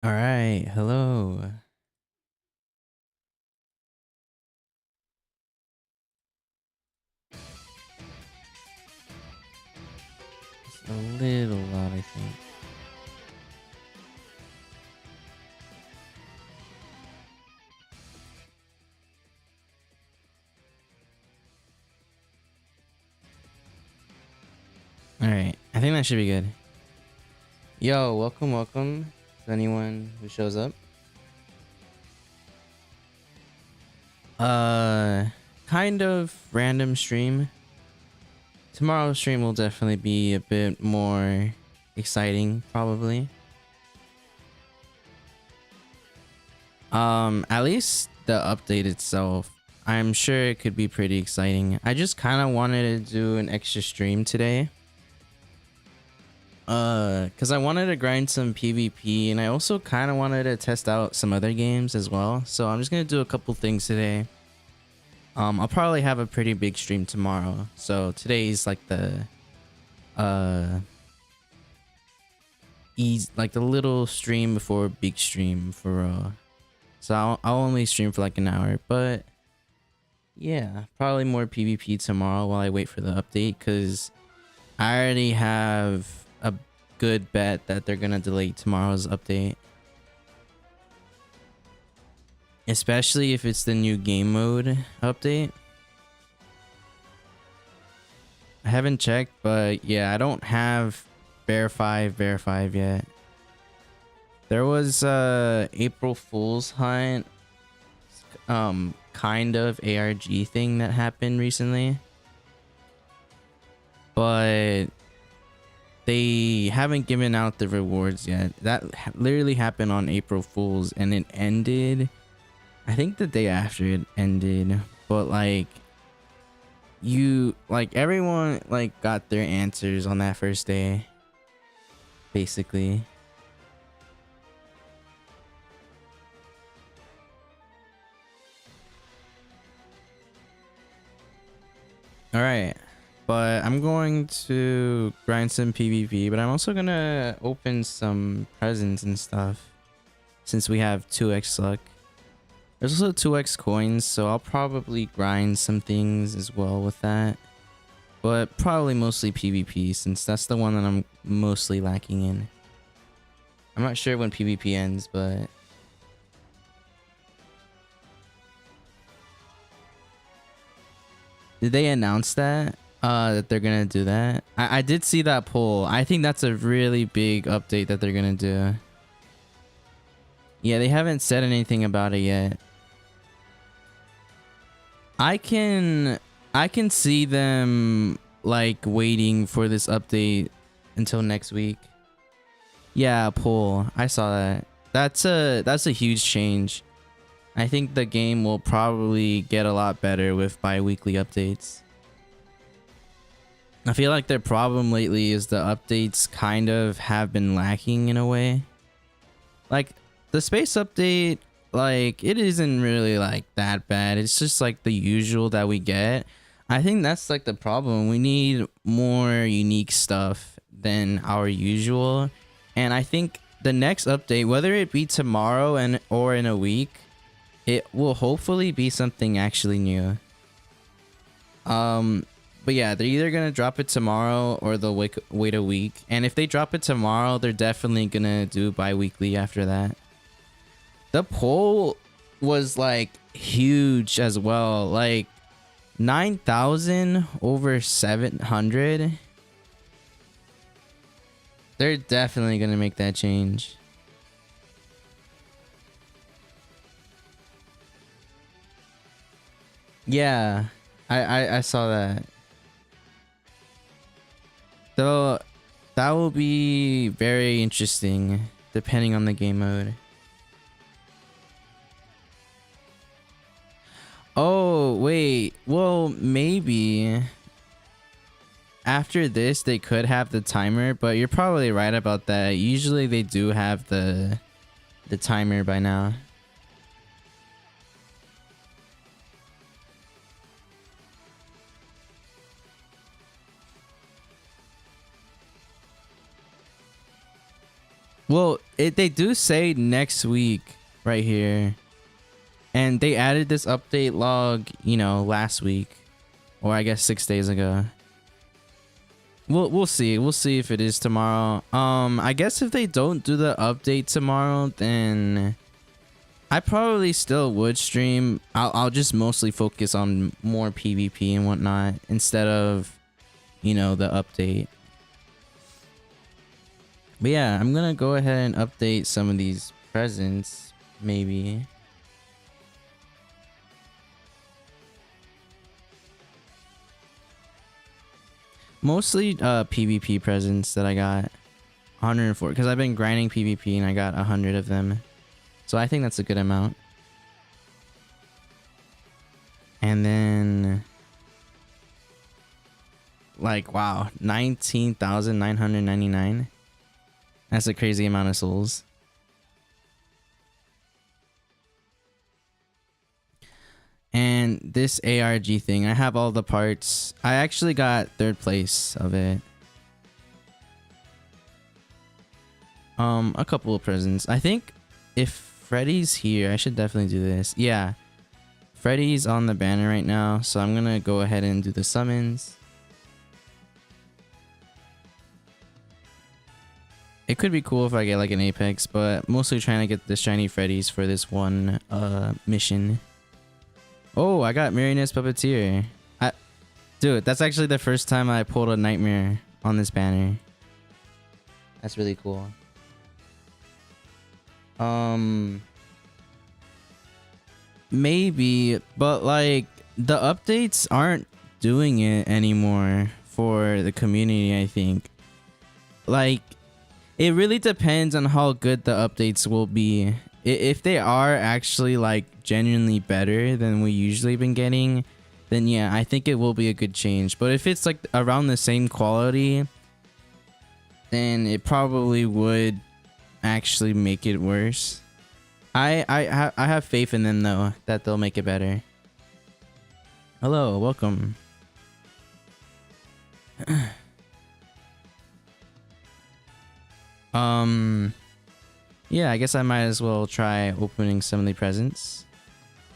All right, hello. It's a little loud, I think. All right, I think that should be good. Yo, welcome to anyone who shows up. Uh, kind of random stream. Tomorrow's stream will definitely be a bit more exciting, probably. At least the update itself, I'm sure it could be pretty exciting. I just kind of wanted to do an extra stream today. Because I wanted to grind some PvP and I also kind of wanted to test out some other games as well. So I'm just gonna do a couple things today. I'll probably have a pretty big stream tomorrow. So today's like the like the little stream before big stream for so I'll only stream for like an hour, but yeah, probably more PvP tomorrow while I wait for the update because I already have a good bet that they're gonna delay tomorrow's update, especially if it's the new game mode update. I haven't checked, but yeah, I don't have Bear 5 yet. There was April Fool's Hunt kind of ARG thing that happened recently, but they haven't given out the rewards yet. That literally happened on April Fool's and it ended, I think the day after it ended, but like everyone like got their answers on that first day, basically. All right, but I'm going to grind some PvP, but I'm also gonna open some presents and stuff since we have 2x luck. There's also 2x coins, so I'll probably grind some things as well with that, but probably mostly PvP since that's the one that I'm mostly lacking in. I'm not sure when PvP ends, but did they announce that? That they're gonna do that? I did see that poll. I think that's a really big update that they're gonna do. Yeah, they haven't said anything about it yet. I can see them like waiting for this update until next week. Yeah, poll. I saw that. That's a huge change. I think the game will probably get a lot better with bi-weekly updates. I feel like their problem lately is the updates kind of have been lacking in a way. Like the space update, like it isn't really like that bad. It's just like the usual that we get. I think that's like the problem. We need more unique stuff than our usual. And I think the next update, whether it be tomorrow or in a week, it will hopefully be something actually new. But yeah, they're either gonna drop it tomorrow or they'll wait a week. And if they drop it tomorrow, they're definitely gonna do bi-weekly after that. The poll was like huge as well, like 9,000 over 700. They're definitely gonna make that change. Yeah, I saw that. So that will be very interesting depending on the game mode. Oh, wait. Well, maybe after this they could have the timer, but you're probably right about that. Usually they do have the timer by now. Well, they do say next week right here. And they added this update log, you know, last week. Or I guess 6 days ago. We'll see. We'll see if it is tomorrow. I guess if they don't do the update tomorrow, then I probably still would stream. I'll just mostly focus on more PvP and whatnot instead of, you know, the update. But yeah, I'm gonna go ahead and update some of these presents, maybe. Mostly PvP presents that I got. 104, because I've been grinding PvP and I got 100 of them. So I think that's a good amount. And then, like, wow, 19,999. That's a crazy amount of souls. And this ARG thing, I have all the parts. I actually got 3rd place of it. A couple of presents. I think if Freddy's here, I should definitely do this. Yeah. Freddy's on the banner right now, so I'm gonna go ahead and do the summons. It could be cool if I get like an Apex, but mostly trying to get the shiny Freddy's for this one mission. Oh, I got Marionette's Puppeteer. Dude, that's actually the first time I pulled a Nightmare on this banner. That's really cool. Maybe, but like the updates aren't doing it anymore for the community, I think. Like, it really depends on how good the updates will be. If they are actually like genuinely better than we usually been getting, then yeah, I think it will be a good change. But if it's like around the same quality, then it probably would actually make it worse. I have faith in them though, that they'll make it better. Hello, welcome. Yeah, I guess I might as well try opening some of the presents.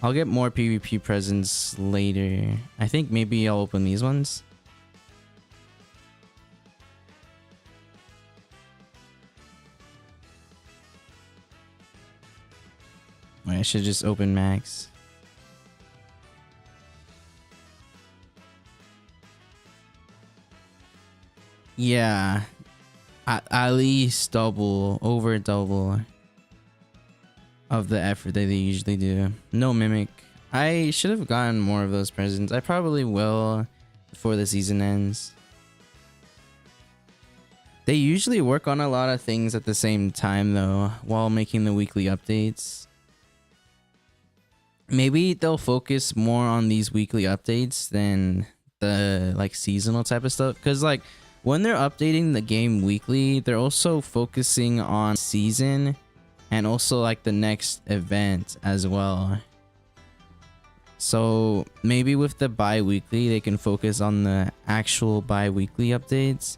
I'll get more PvP presents later. I think maybe I'll open these ones. Wait, I should just open max. Yeah. At least over double of the effort that they usually do. No mimic. I should have gotten more of those presents. I probably will before the season ends. They usually work on a lot of things at the same time though, while making the weekly updates. Maybe they'll focus more on these weekly updates than the like seasonal type of stuff, because like when they're updating the game weekly, they're also focusing on season and also like the next event as well. So maybe with the bi-weekly, they can focus on the actual bi-weekly updates.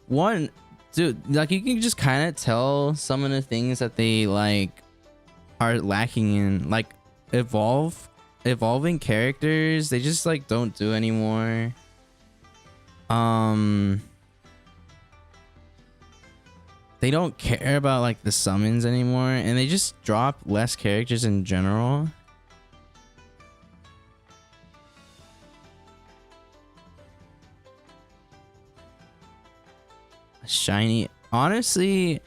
One, dude, like you can just kind of tell some of the things that they like are lacking in, like evolving characters. They just like don't do anymore. They don't care about like the summons anymore, and they just drop less characters in general. Shiny, honestly,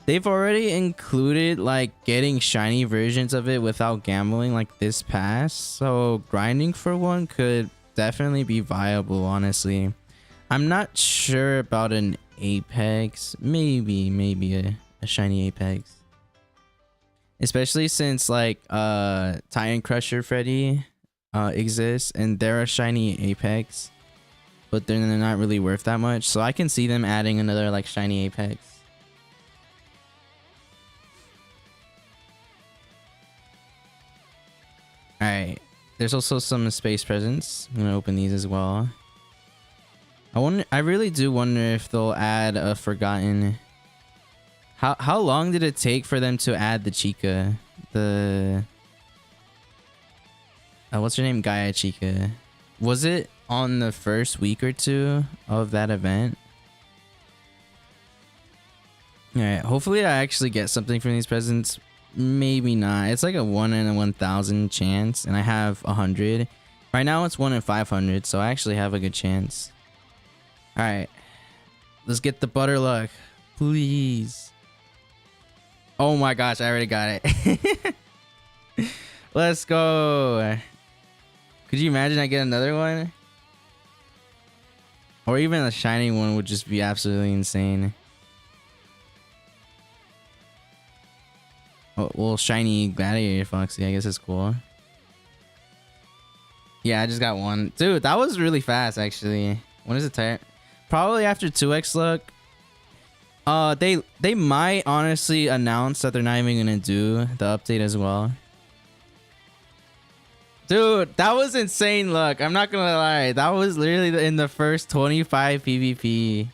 they've already included like getting shiny versions of it without gambling like this pass, so grinding for one could definitely be viable. Honestly, I'm not sure about an Apex. Maybe a shiny Apex, especially since like Titan Crusher Freddy exists and they're a shiny Apex, but they're not really worth that much, so I can see them adding another like shiny Apex. All right, there's also some space presents. I'm gonna open these as well. I really do wonder if they'll add a forgotten How long did it take for them to add the Chica? The what's her name? Gaia Chica. Was it on the first week or two of that event? Alright, hopefully I actually get something from these presents. Maybe not. It's like a 1 in a 1,000 chance, and I have 100. Right now it's 1 in 500, so I actually have a good chance. Alright. Let's get the butter luck. Please. Oh my gosh, I already got it. Let's go. Could you imagine I get another one? Or even a shiny one would just be absolutely insane. Oh, well, shiny gladiator foxy, I guess it's cool. Yeah, I just got one. Dude, that was really fast, actually. When is it tired? Probably after 2x luck. They might honestly announce that they're not even gonna do the update as well. Dude, that was insane luck. I'm not gonna lie. That was literally in the first 25 PvP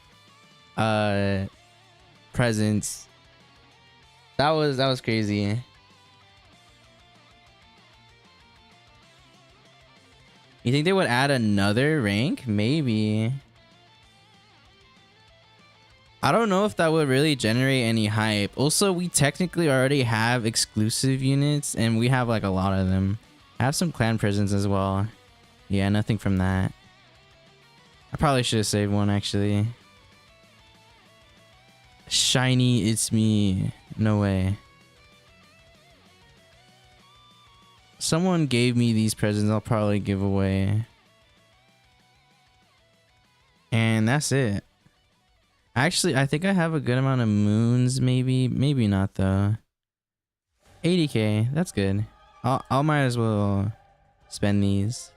presents. That was crazy. You think they would add another rank? Maybe. I don't know if that would really generate any hype. Also, we technically already have exclusive units, and we have like a lot of them. I have some clan presents as well. Yeah, nothing from that. I probably should have saved one, actually. Shiny, it's me. No way. Someone gave me these presents I'll probably give away. And that's it. Actually, I think I have a good amount of moons, maybe. Maybe not, though. 80k, that's good. I'll might as well spend these.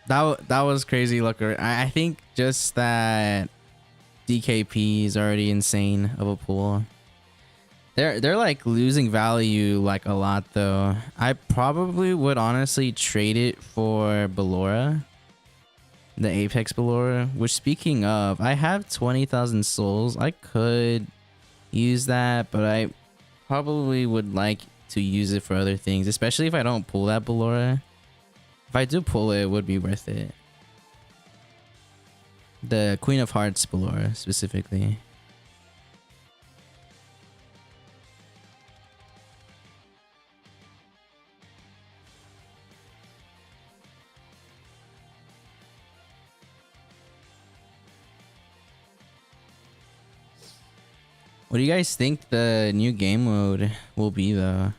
That was crazy looker. I think just that DKP is already insane of a pool. They're like losing value like a lot though. I probably would honestly trade it for Ballora. The Apex Ballora. Which, speaking of, I have 20,000 souls. I could use that, but I probably would like to use it for other things, especially if I don't pull that Ballora. If I do pull it, it would be worth it. The Queen of Hearts Ballora, specifically. What do you guys think the new game mode will be, though?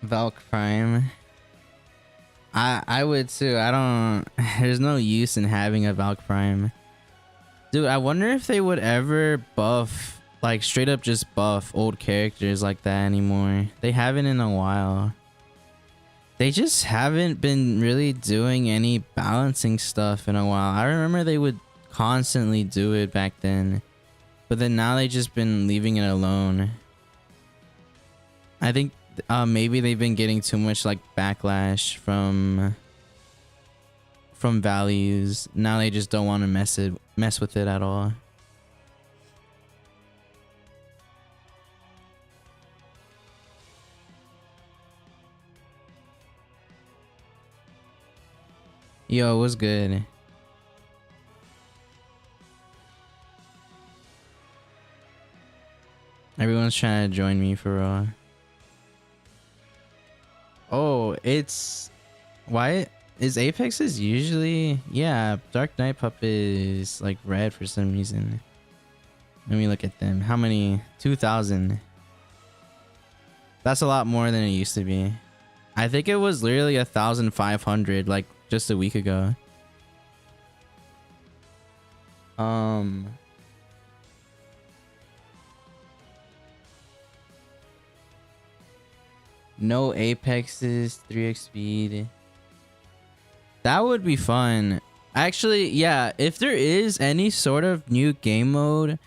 Valk Prime. I would too. I don't. There's no use in having a Valk Prime. Dude, I wonder if they would ever buff, like straight up just buff old characters like that anymore. They haven't in a while. They just haven't been really doing any balancing stuff in a while. I remember they would constantly do it back then, but then now they just been leaving it alone. I think maybe they've been getting too much like backlash from values. Now they just don't want to mess with it at all. Yo, what's good? Everyone's trying to join me for real. Oh, it's why is Apex's usually, yeah, Dark Knight Pup is like red for some reason. Let me look at them. How many? 2,000. That's a lot more than it used to be. I think it was literally 1,500 like just a week ago. No Apexes, 3x speed. That would be fun. Actually, yeah, if there is any sort of new game mode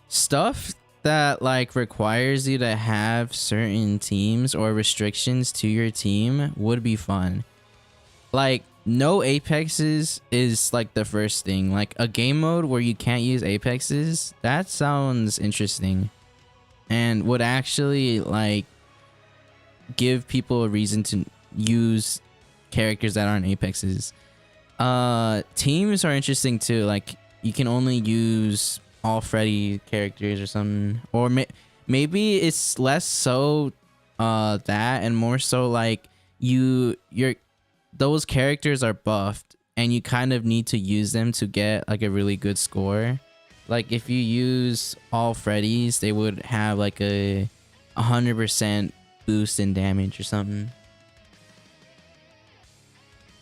stuff that like requires you to have certain teams or restrictions to your team would be fun. Like no apexes is like the first thing. Like a game mode where you can't use apexes, that sounds interesting and would actually like give people a reason to use characters that aren't apexes. Teams are interesting too. Like you can only use all Freddy characters or something, or maybe it's less so that and more so like your those characters are buffed and you kind of need to use them to get like a really good score. Like if you use all Freddys, they would have like a 100% boost in damage or something.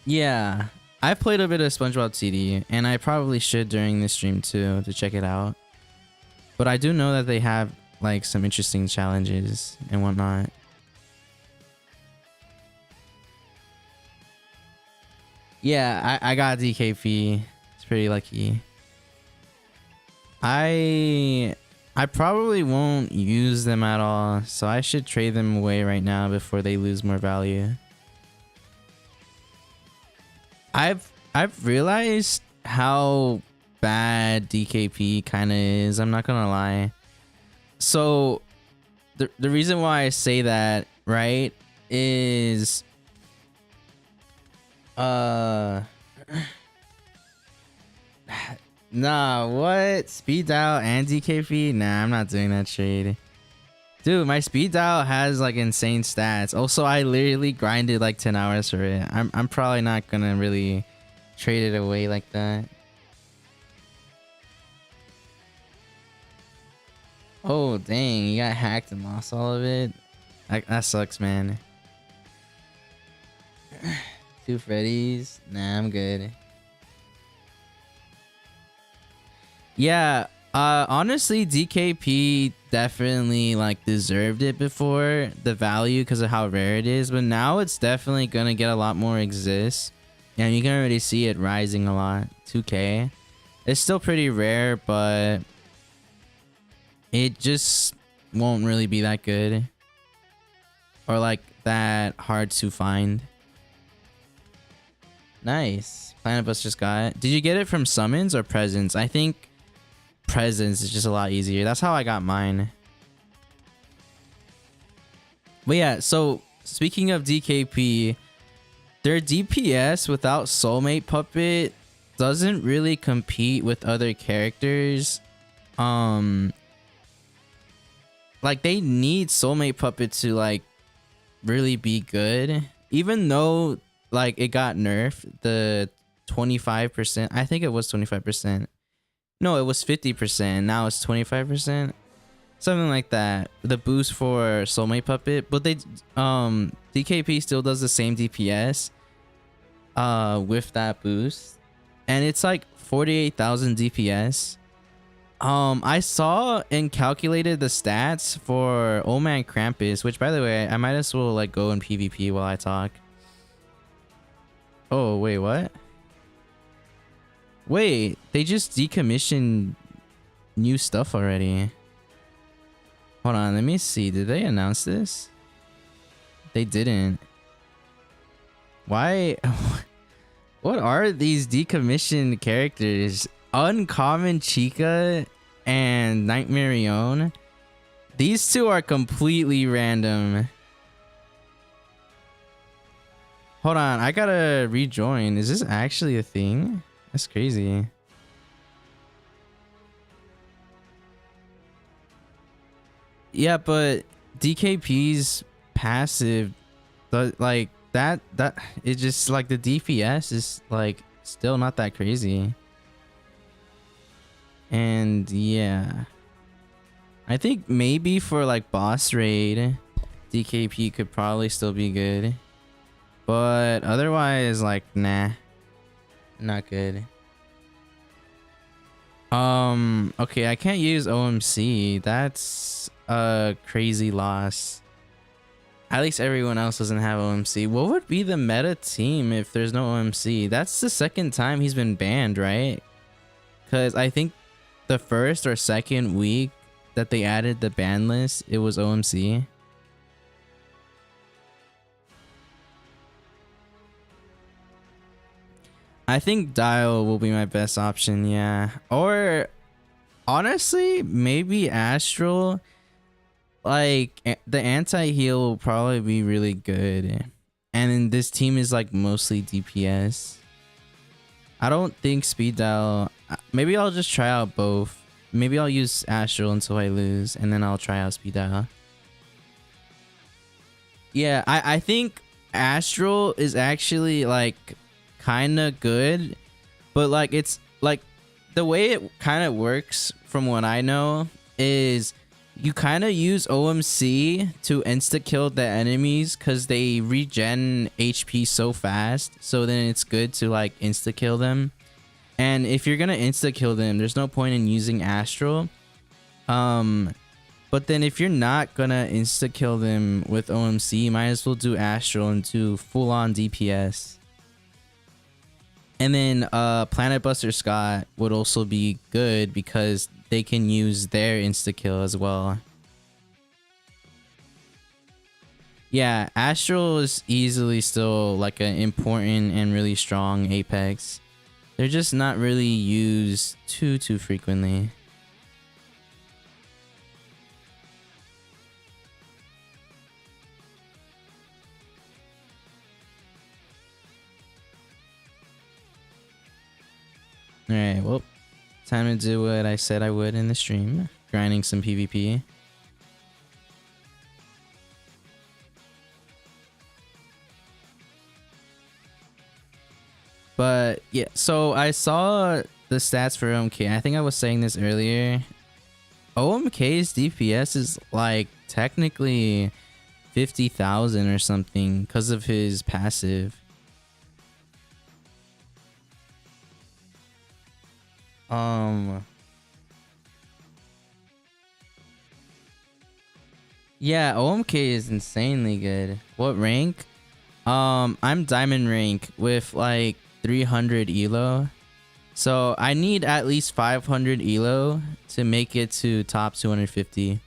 Yeah, I've played a bit of Spongebob TD, and I probably should during this stream too to check it out. But I do know that they have like some interesting challenges and whatnot. Yeah, I got DKP. It's pretty lucky. I probably won't use them at all, so I should trade them away right now before they lose more value. I've realized how bad DKP kind of is. I'm not gonna lie. So the reason why I say that, right, is nah, what? Speed dial and DKP? Nah, I'm not doing that trade. Dude, my speed dial has like insane stats. Also, I literally grinded like 10 hours for it. I'm probably not gonna really trade it away like that. Oh dang, you got hacked and lost all of it. That sucks, man. 2 Freddys? Nah, I'm good. Yeah, honestly, DKP definitely like deserved it before, the value, because of how rare it is, but now it's definitely gonna get a lot more exists, and you can already see it rising a lot. 2K, it's still pretty rare, but it just won't really be that good or like that hard to find. Nice. Planet Bus just got it. Did you get it from summons or presents? I think presents is just a lot easier. That's how I got mine. But yeah, so speaking of DKP, their DPS without Soulmate Puppet doesn't really compete with other characters. Like they need Soulmate Puppet to like really be good, even though like it got nerfed. The 25%, I think it was 25%. No, it was 50%. Now it's 25%. Something like that. The boost for Soulmate Puppet. But they DKP still does the same DPS with that boost. And it's like 48,000 DPS. I saw and calculated the stats for Old Man Krampus, which by the way, I might as well like go in PvP while I talk. Oh, wait, what? Wait, they just decommissioned new stuff already. Hold on, let me see. Did they announce this? They didn't. Why? What are these decommissioned characters? Uncommon Chica and Nightmare Rion. These two are completely random. Hold on, I gotta rejoin. Is this actually a thing? That's crazy. Yeah, but DKP's passive, like that it just like the DPS is like still not that crazy. And yeah, I think maybe for like boss raid, DKP could probably still be good, but otherwise like nah, not good. Okay, I can't use OMC. That's a crazy loss. At least everyone else doesn't have OMC. What would be the meta team if there's no OMC? That's the second time he's been banned, right? Because I think the first or second week that they added the ban list, it was OMC. I think Dial will be my best option, yeah. Or honestly, maybe Astral. Like the anti-heal will probably be really good. And then this team is like mostly DPS. I don't think speed dial. Maybe I'll just try out both. Maybe I'll use Astral until I lose, and then I'll try out speed dial. Yeah, I think Astral is actually like kind of good, but like it's like the way it kind of works from what I know is you kind of use OMC to insta kill the enemies because they regen HP so fast. So then it's good to like insta kill them. And if you're gonna insta kill them, there's no point in using Astral. But then if you're not gonna insta kill them with OMC, you might as well do Astral and do full on DPS. And then Planet Buster Scott would also be good because they can use their insta-kill as well. Yeah, Astral is easily still like an important and really strong Apex. They're just not really used too frequently. Alright, well, time to do what I said I would in the stream. Grinding some PvP. But yeah, so I saw the stats for OMK. I think I was saying this earlier. OMK's DPS is like technically 50,000 or something because of his passive. Yeah, OMK is insanely good. What rank? I'm diamond rank with like 300 elo. So I need at least 500 elo to make it to top 250.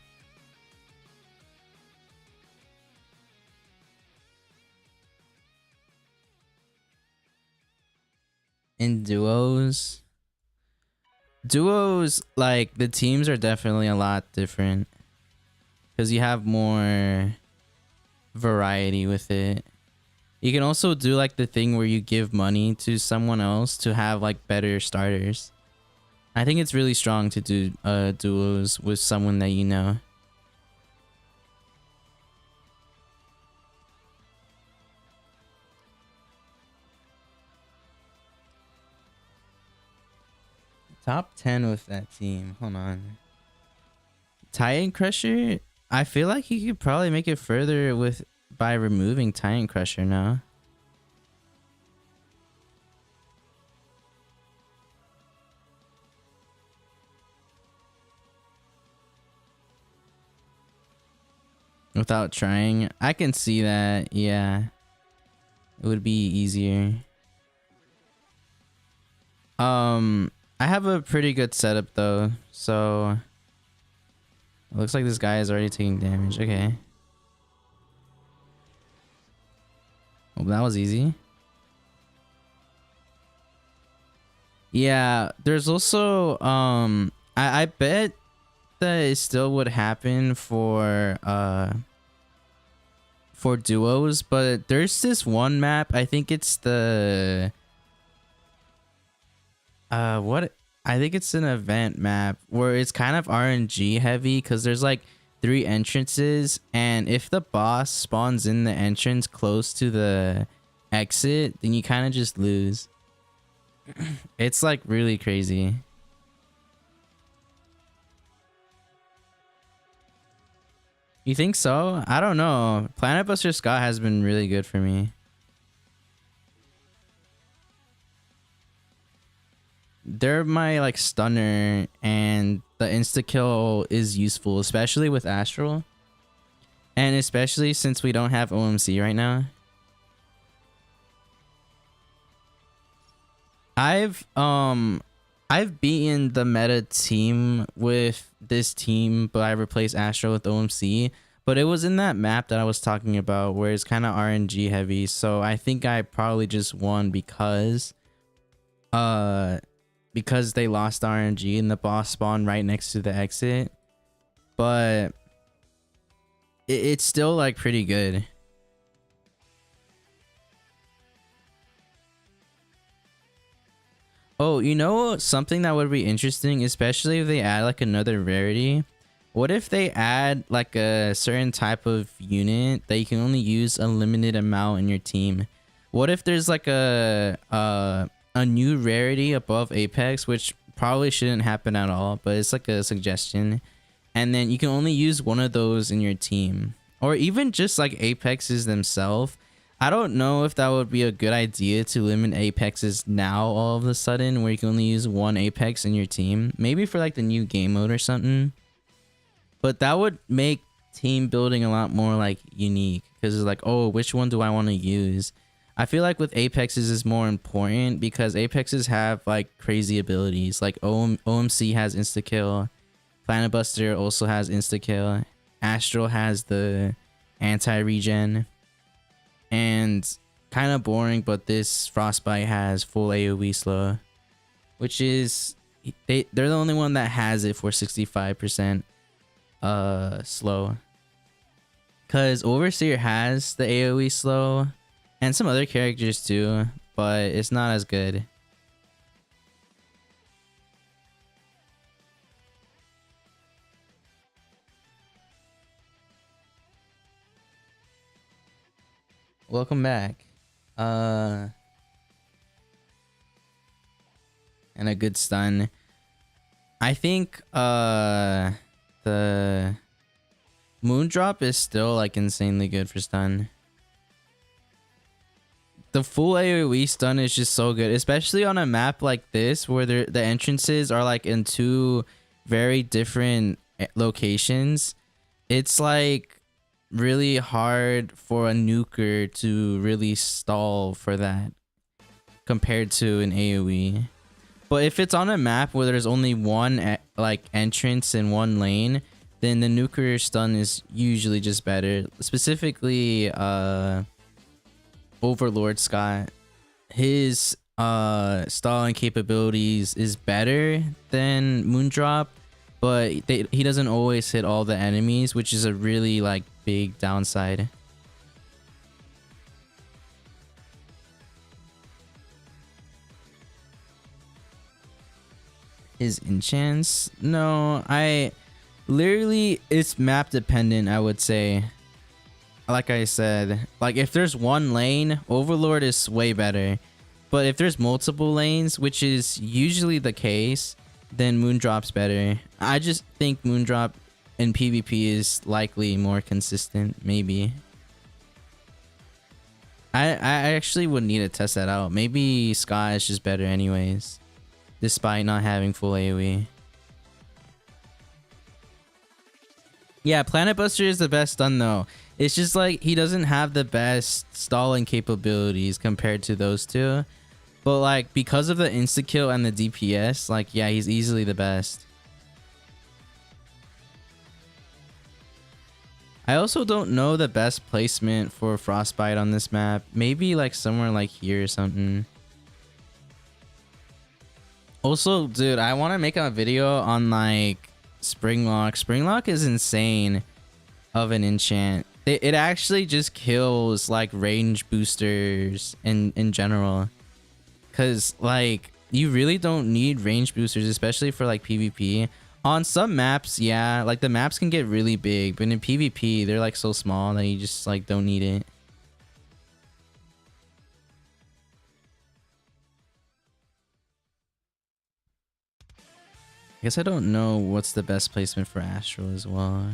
In duos, like the teams are definitely a lot different because you have more variety with it. You can also do like the thing where you give money to someone else to have like better starters. I think it's really strong to do duos with someone that you know. Top 10 with that team. Hold on. Titan Crusher? I feel like you could probably make it further with by removing Titan Crusher now. Without trying. I can see that. Yeah. It would be easier. I have a pretty good setup though, so it looks like this guy is already taking damage. Okay. Well, that was easy. Yeah, there's also I bet that it still would happen for duos, but there's this one map, I think it's the what I think it's an event map where it's kind of RNG heavy because there's like 3 entrances, and if the boss spawns in the entrance close to the exit, then you kind of just lose. It's like really crazy. You think so? I don't know. Planet Buster Scott has been really good for me. They're my like stunner, and the insta kill is useful, especially with Astral. And especially since we don't have OMC right now. I've beaten the meta team with this team, but I replaced Astro with OMC. But it was in that map that I was talking about where it's kind of RNG heavy. So I think I probably just won because they lost RNG and the boss spawned right next to the exit. But it's still like pretty good. Oh, you know something that would be interesting, especially if they add like another rarity. What if they add like a certain type of unit that you can only use a limited amount in your team? What if there's like a new rarity above Apex, which probably shouldn't happen at all, but it's like a suggestion. And then you can only use one of those in your team, or even just like Apexes themselves. I don't know if that would be a good idea to limit Apexes now all of a sudden, where you can only use one Apex in your team. Maybe for like the new game mode or something. But that would make team building a lot more like unique, because it's like, oh, which one do I want to use? I feel like with Apexes is more important because Apexes have like crazy abilities. Like OMC has insta kill, Planet Buster also has insta kill, Astral has the anti-regen, and kind of boring, but this Frostbite has full AoE slow, which is they're the only one that has it for 65% slow, because Overseer has the AoE slow and some other characters too, but it's not as good. Welcome back. And a good stun. I think the Moondrop is still like insanely good for stun. The full AoE stun is just so good, especially on a map like this where the entrances are like in two very different locations. It's like really hard for a nuker to really stall for that compared to an AoE. But if it's on a map where there's only one like entrance in one lane, then the nuker stun is usually just better. Specifically Overlord Scott, his stalling capabilities is better than Moondrop, but he doesn't always hit all the enemies, which is a really like big downside. His enchants? No, literally it's map dependent, I would say. Like I said, like if there's one lane, Overlord is way better. But if there's multiple lanes, which is usually the case, then Moondrop's better. I just think Moondrop in PvP is likely more consistent, maybe. I actually would need to test that out. Maybe Sky is just better anyways, despite not having full AoE. Yeah, Planet Buster is the best stun though. It's just like he doesn't have the best stalling capabilities compared to those two. But like because of the insta kill and the DPS, like yeah, he's easily the best. I also don't know the best placement for Frostbite on this map. Maybe like somewhere like here or something. Also, dude, I want to make a video on like Springlock. Springlock is insane of an enchant. It actually just kills like range boosters in general. Cause like you really don't need range boosters, especially for like PvP. On some maps, yeah, like the maps can get really big, but in PvP they're like so small that you just like don't need it. I guess I don't know what's the best placement for Astral as well.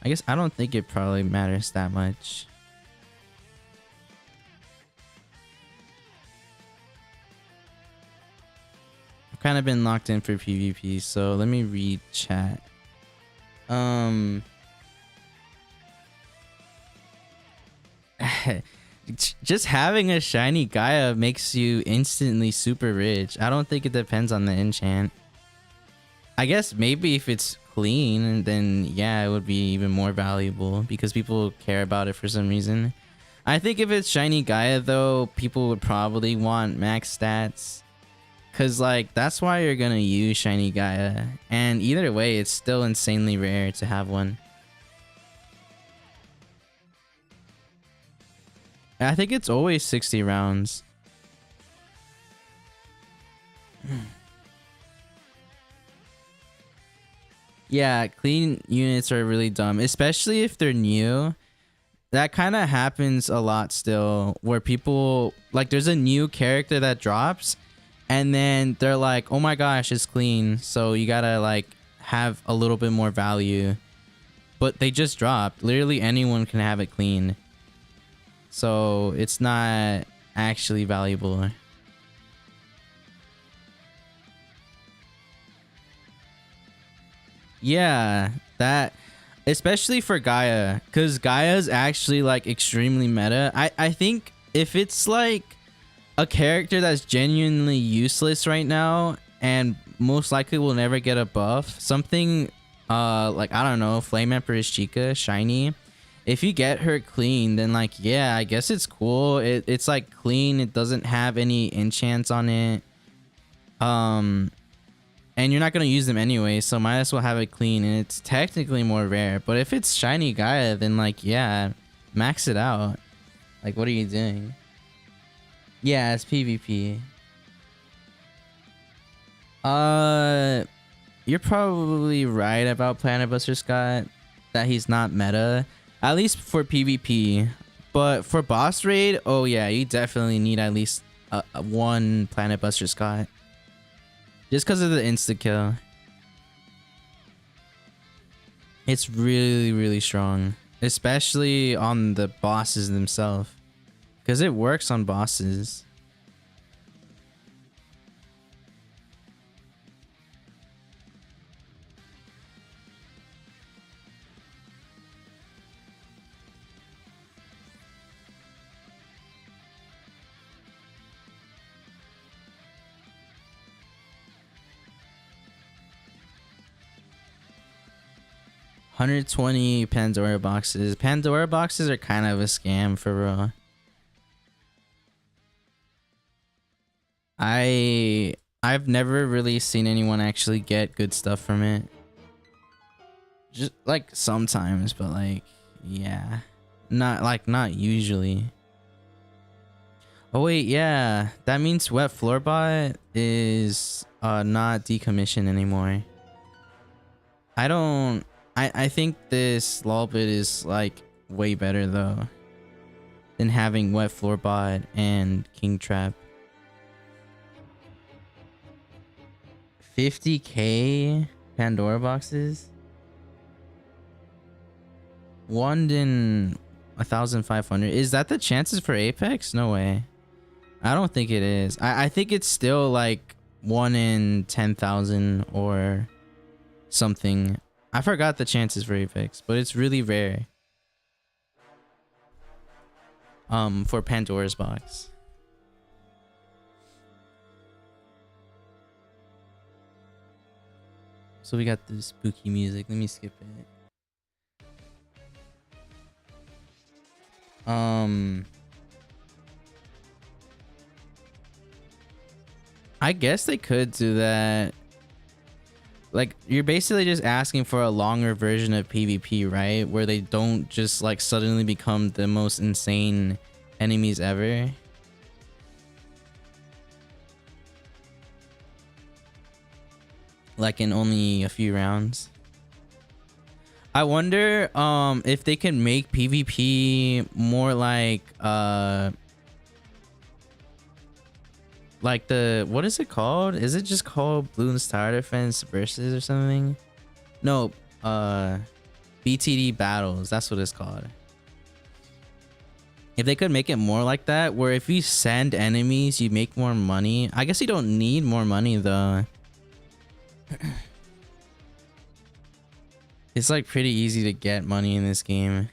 I guess I don't think it probably matters that much. I've kind of been locked in for PvP, so let me read chat. just having a shiny Gaia makes you instantly super rich. I don't think it depends on the enchant. I guess maybe if it's clean, then yeah, it would be even more valuable because people care about it for some reason. I think if it's shiny Gaia though, people would probably want max stats. Cause like that's why you're gonna use shiny Gaia. And either way, it's still insanely rare to have one. I think it's always 60 rounds. Yeah, clean units are really dumb, especially if they're new. That kind of happens a lot still, where people like there's a new character that drops and then they're like, oh my gosh, it's clean, so you gotta like have a little bit more value, but they just dropped. Literally anyone can have it clean, so it's not actually valuable. Yeah, that especially for Gaia, because Gaia's actually like extremely meta. I think if it's like a character that's genuinely useless right now and most likely will never get a buff, something like I don't know, Flame Empress Chica shiny, if you get her clean, then like yeah, I guess it's cool. It's like clean, it doesn't have any enchants on it, and you're not gonna use them anyway, so might as well have it clean, and it's technically more rare. But if it's shiny Gaia, then like yeah, max it out. Like what are you doing? Yeah, it's PvP. You're probably right about Planet Buster Scott, that he's not meta, at least for PvP. But for boss raid, oh yeah, you definitely need at least one Planet Buster Scott. Just because of the insta kill. It's really, really strong. Especially on the bosses themselves. Because it works on bosses. $120 Pandora boxes. Pandora boxes are kind of a scam for real. I've never really seen anyone actually get good stuff from it. Just like sometimes, but like yeah. Not usually. Oh wait, yeah. That means Wet Floorbot is not decommissioned anymore. I think this lolbit is like way better though than having Wet Floorbot and King Trap. 50k Pandora boxes? One in 1,500. Is that the chances for Apex? No way. I don't think it is. I think it's still like 1 in 10,000 or something. I forgot the chances for Apex, but it's really rare. For Pandora's box. So we got the spooky music. Let me skip it. I guess they could do that. Like, you're basically just asking for a longer version of PvP, right? Where they don't just like suddenly become the most insane enemies ever. Like in only a few rounds. I wonder if they can make PvP more like the, what is it called? Is it just called Bloons Tower Defense Versus or something? No, BTD Battles, that's what it's called. If they could make it more like that, where if you send enemies you make more money. I guess you don't need more money though. It's like pretty easy to get money in this game.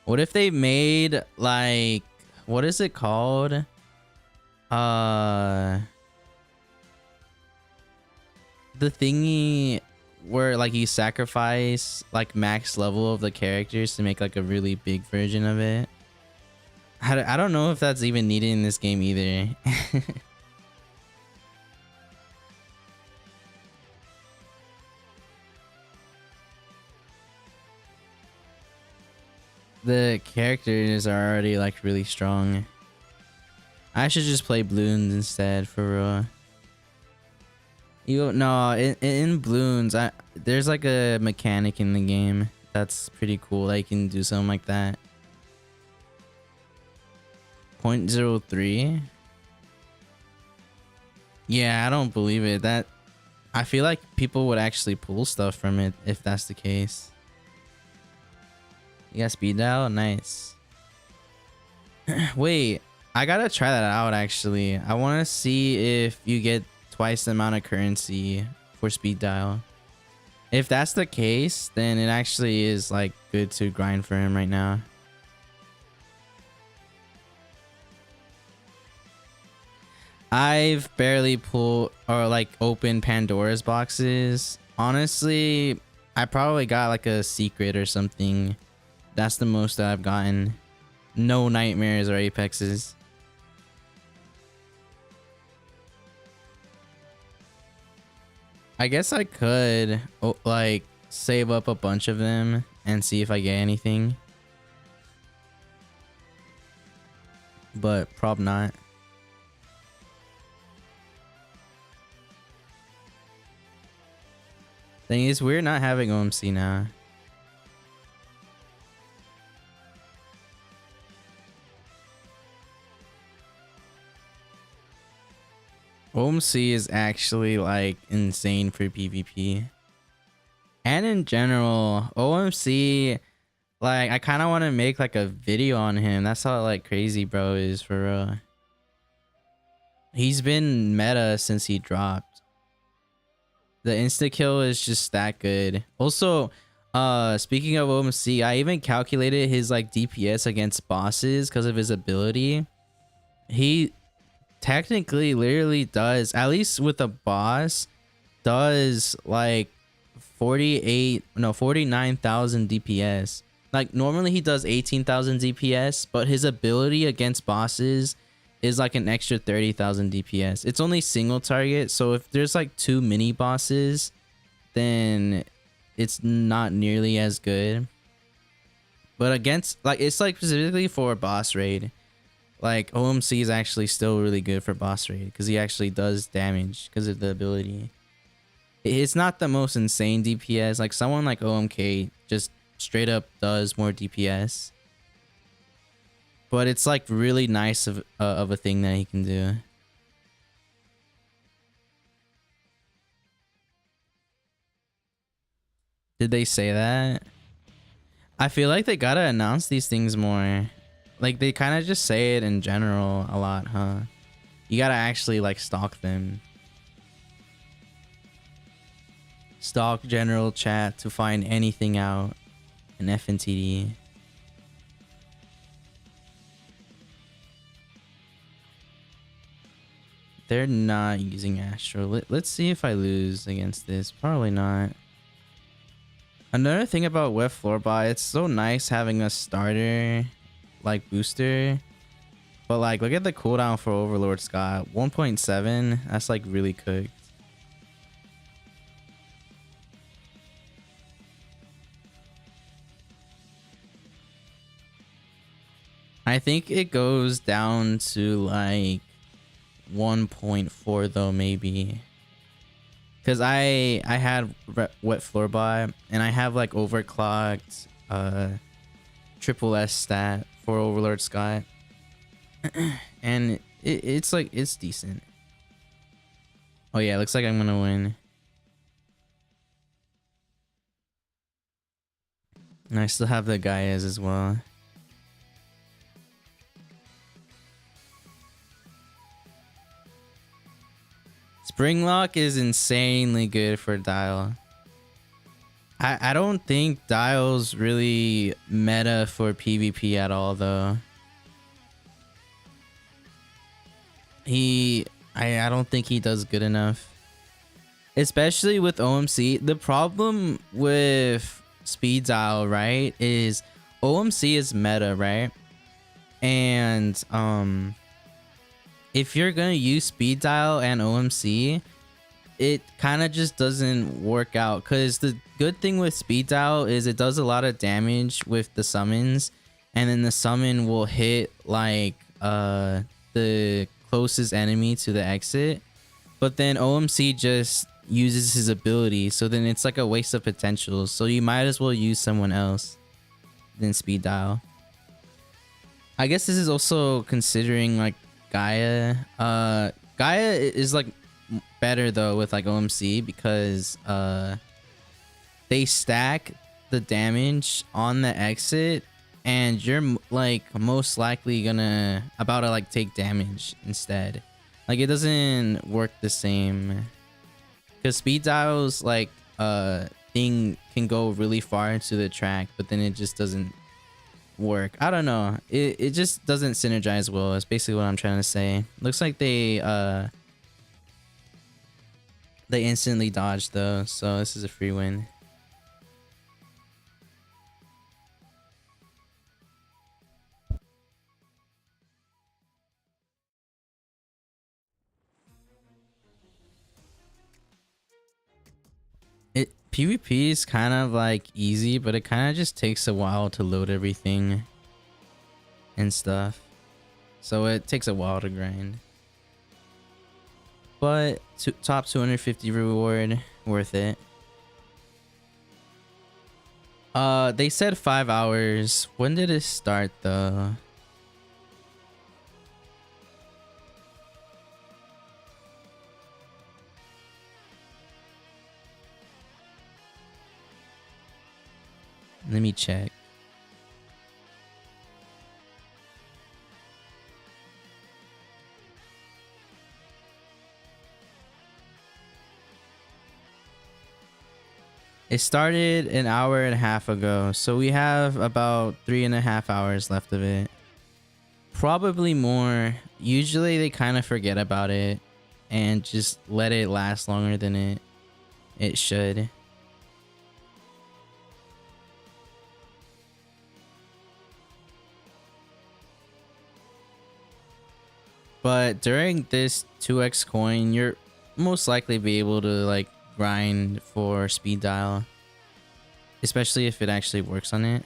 What if they made like, what is it called? The thingy where like you sacrifice like max level of the characters to make like a really big version of it. I don't know if that's even needed in this game either. The characters are already like really strong. I should just play Bloons instead for real. You no, in Bloons, there's like a mechanic in the game that's pretty cool. That you can do something like that. 0.03. Yeah, I don't believe it. That I feel like people would actually pull stuff from it if that's the case. You got speed dial? Nice. Wait, I gotta try that out actually. I want to see if you get twice the amount of currency for speed dial. If that's the case, then it actually is like good to grind for him right now. I've barely pulled or like opened Pandora's boxes. Honestly, I probably got like a secret or something. That's the most that I've gotten. No nightmares or apexes. I guess I could like save up a bunch of them and see if I get anything. But probably not. Thing is, we're not having OMC now. OMC is actually like insane for PvP. And in general, OMC, like I kind of want to make like a video on him. That's how like crazy bro is for real. He's been meta since he dropped. The insta kill is just that good. Also, speaking of OMC, I even calculated his like DPS against bosses because of his ability. He technically literally does, at least with a boss, does like 49,000 DPS. Like normally he does 18,000 DPS, but his ability against bosses is like an extra 30,000 DPS. It's only single target, so if there's like 2 mini bosses, then it's not nearly as good. But against, like, it's like specifically for a boss raid, like OMC is actually still really good for boss raid because he actually does damage because of the ability. It's not the most insane DPS. Like someone like OMK just straight up does more DPS. But it's like really nice of a thing that he can do. Did they say that? I feel like they gotta announce these things more. Like they kind of just say it in general a lot, huh? You gotta actually like stalk them. Stalk general chat to find anything out in FNTD. They're not using Astro. Let's see if I lose against this. Probably not. Another thing about Wet Floorbot, it's so nice having a starter like booster. But like look at the cooldown for Overlord Scott. 1.7. That's like really cooked. I think it goes down to like 1.4 though, maybe, because I had Wet Floorbot and I have like overclocked triple S stat for Overlord Scott. And it's like it's decent. Oh yeah, looks like I'm gonna win. And I still have the Gaias as well. Springlock is insanely good for dial. I don't think Dial's really meta for PvP at all though. I don't think he does good enough. Especially with OMC. The problem with speed dial, right, is OMC is meta, right? And if you're gonna use speed dial and OMC, it kind of just doesn't work out, because the good thing with speed dial is it does a lot of damage with the summons, and then the summon will hit like the closest enemy to the exit, but then OMC just uses his ability, so then it's like a waste of potential, so you might as well use someone else than speed dial. I guess this is also considering like Gaia. Gaia is like better though with like OMC, because they stack the damage on the exit, and you're like most likely gonna about to like take damage instead. Like it doesn't work the same, because speed dials like thing can go really far into the track, but then it just doesn't work. I don't know, it just doesn't synergize well. That's basically what I'm trying to say. Looks like they instantly dodged though, so this is a free win. PvP is kind of like easy, but it kind of just takes a while to load everything and stuff, so it takes a while to grind. But top 250 reward, worth it. They said 5 hours. When did it start though? Let me check. It started an hour and a half ago, so we have about 3.5 hours left of it. Probably more. Usually they kind of forget about it and just let it last longer than it should. But during this 2x coin, you're most likely be able to like grind for speed dial, especially if it actually works on it.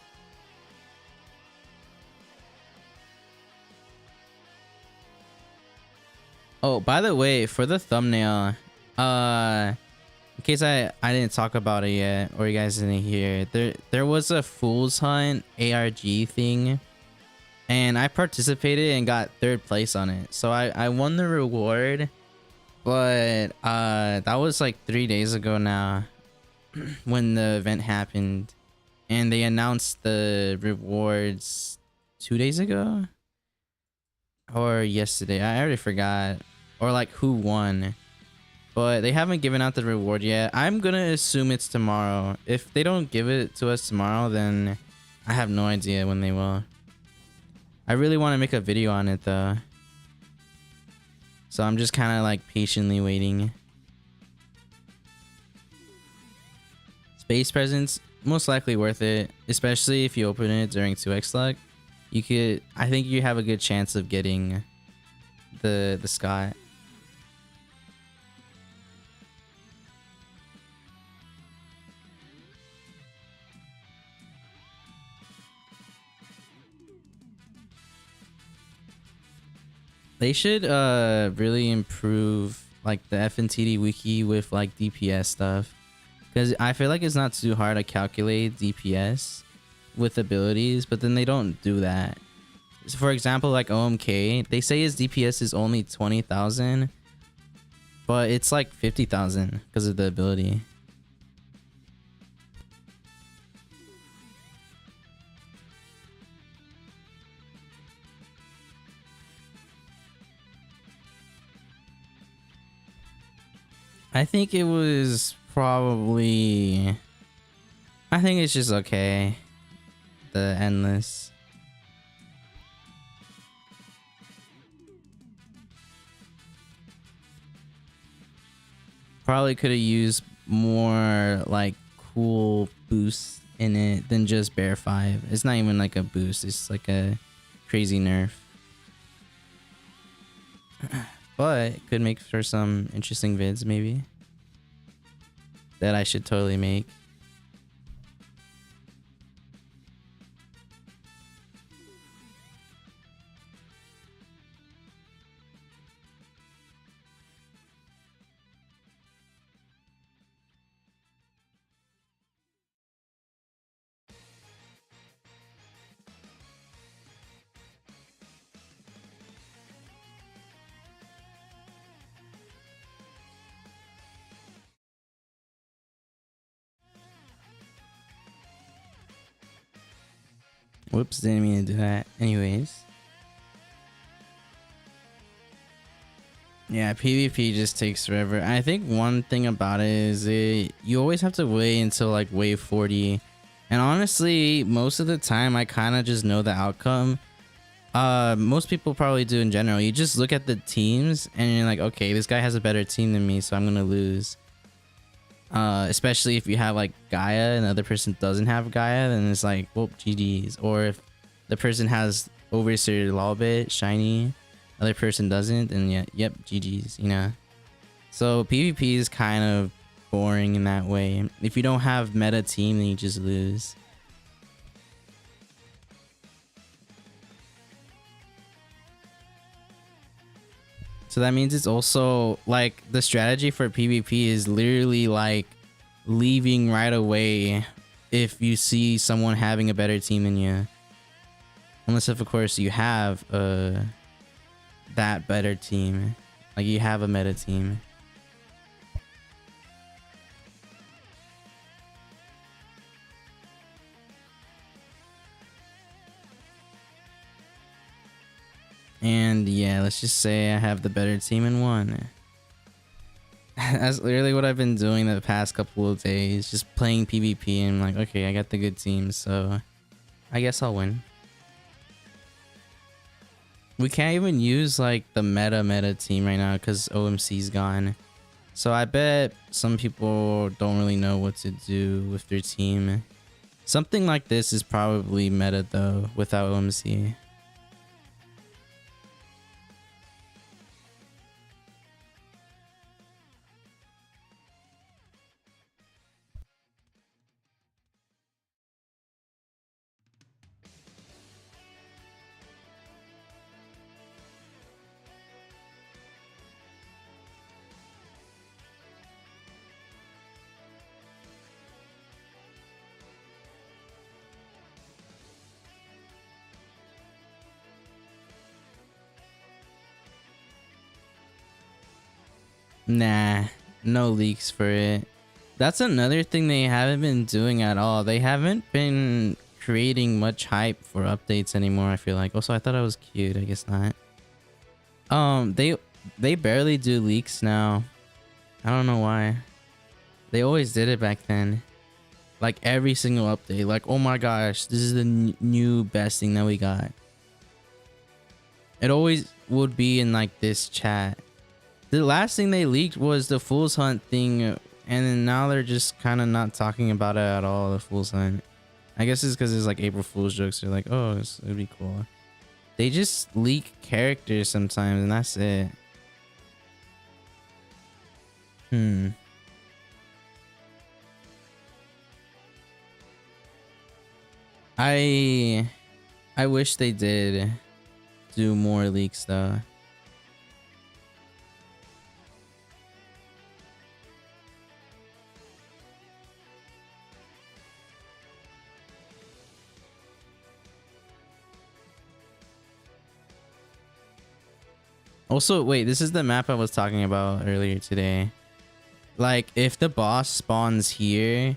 Oh, by the way, for the thumbnail, in case I didn't talk about it yet, or you guys didn't hear, there was a Fool's Hunt ARG thing, and I participated and got 3rd place on it. So I won the reward, but that was like 3 days ago now when the event happened, and they announced the rewards 2 days ago or yesterday. I already forgot, or like who won, but they haven't given out the reward yet. I'm gonna assume it's tomorrow. If they don't give it to us tomorrow, then I have no idea when they will. I really want to make a video on it though, so I'm just kind of like patiently waiting. Space presents, most likely worth it, especially if you open it during 2x luck. You could, I think you have a good chance of getting the Scott. They should really improve like the FNTD wiki with like DPS stuff, because I feel like it's not too hard to calculate DPS with abilities, but then they don't do that. So for example, like OMK, they say his DPS is only 20,000, but it's like 50,000 because of the ability. I think it was probably I think it's just okay. The endless. Probably could have used more like cool boosts in it than just bear 5. It's not even like a boost, it's like a crazy nerf. But it could make for some interesting vids maybe. That I should totally make. Whoops, didn't mean to do that. Anyways. Yeah, PvP just takes forever. I think one thing about it is you always have to wait until like wave 40. And honestly, most of the time I kind of just know the outcome. Most people probably do in general. You just look at the teams and you're like, okay, this guy has a better team than me, so I'm gonna lose. Especially if you have like Gaia and the other person doesn't have Gaia, then it's like, well, GG's. Or if the person has Overseer Lawbit, Shiny, other person doesn't, then yeah, yep, GG's, you know. So PvP is kind of boring in that way. If you don't have meta team, then you just lose. So that means it's also like the strategy for PvP is literally like leaving right away if you see someone having a better team than you. Unless if of course you have that better team. Like you have a meta team. And yeah, let's just say I have the better team and won. That's literally what I've been doing the past couple of days. Just playing PvP and I'm like, okay, I got the good team, so I guess I'll win. We can't even use like the meta team right now because OMC's gone. So I bet some people don't really know what to do with their team. Something like this is probably meta though without OMC. Nah, no leaks for it. That's another thing they haven't been doing at all. They haven't been creating much hype for updates anymore, I feel like. Also, I thought I was cute. I guess not. They barely do leaks now. I don't know why. They always did it back then. Like every single update. Like, oh my gosh, this is the new best thing that we got. It always would be in like this chat. The last thing they leaked was the Fool's Hunt thing, and then now they're just kind of not talking about it at all, the Fool's Hunt. I guess it's because it's like April Fool's jokes. They're like, oh, it'd be cool. They just leak characters sometimes, and that's it. I wish they did do more leaks though. Also, wait, this is the map I was talking about earlier today. Like, if the boss spawns here,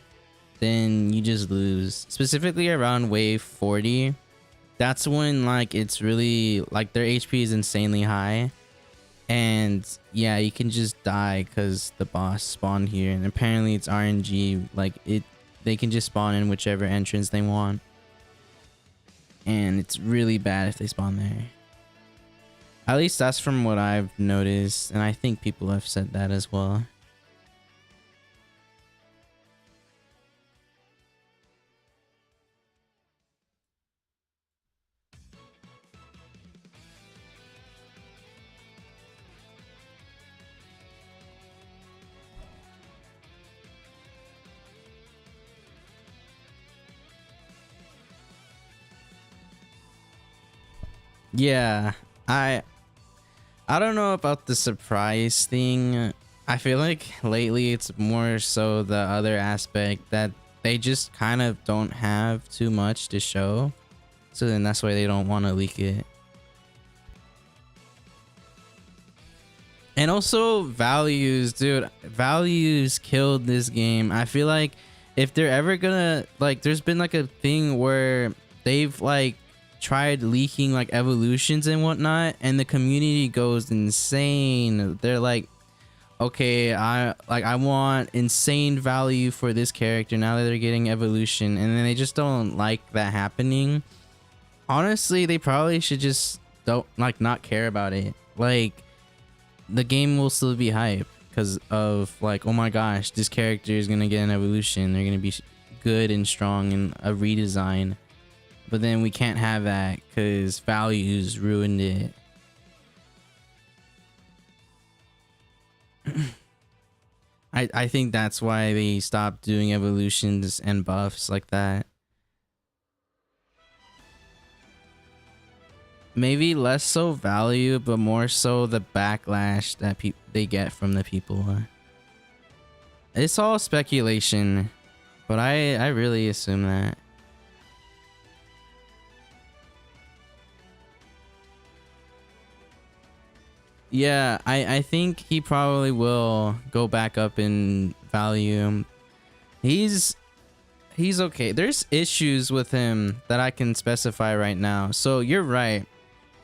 then you just lose. Specifically around wave 40. That's when, like, it's really, like, their HP is insanely high. And, yeah, you can just die because the boss spawned here. And apparently it's RNG. Like, they can just spawn in whichever entrance they want. And it's really bad if they spawn there. At least that's from what I've noticed, and I think people have said that as well. Yeah, I don't know about the surprise thing. I feel like lately it's more so the other aspect that they just kind of don't have too much to show. So then that's why they don't want to leak it. And also values, dude. Values killed this game. I feel like if they're ever gonna, like, there's been like a thing where they've like tried leaking like evolutions and whatnot, and the community goes insane. They're like, okay, I want insane value for this character now that they're getting evolution, and then they just don't like that happening. Honestly, they probably should just don't not care about it. Like, the game will still be hype because of like, oh my gosh, this character is gonna get an evolution, they're gonna be good and strong in a redesign. But then we can't have that because values ruined it. I think that's why they stopped doing evolutions and buffs like that. Maybe less so value, but more so the backlash that they get from the people. It's all speculation, but I really assume that. Yeah, I think he probably will go back up in value. He's okay. There's issues with him that I can specify right now. So you're right.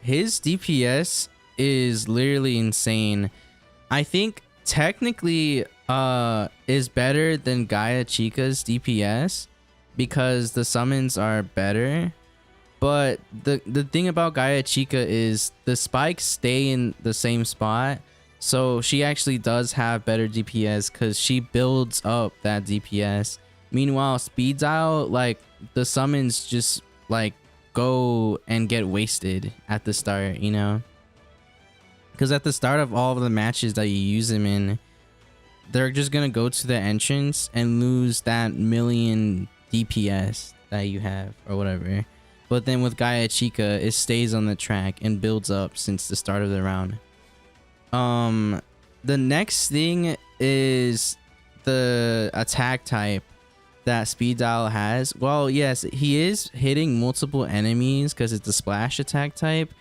His DPS is literally insane. I think technically is better than Gaia Chica's DPS because the summons are better. But the thing about Gaia Chica is the spikes stay in the same spot. So she actually does have better DPS because she builds up that DPS. Meanwhile, Speed Dial, like, the summons just like go and get wasted at the start, you know? Because at the start of all of the matches that you use them in, they're just gonna go to the entrance and lose that million DPS that you have or whatever. But then with Gaia Chica, it stays on the track and builds up since the start of the round. The next thing is the attack type that Speed Dial has. Well, yes, he is hitting multiple enemies because it's the splash attack type.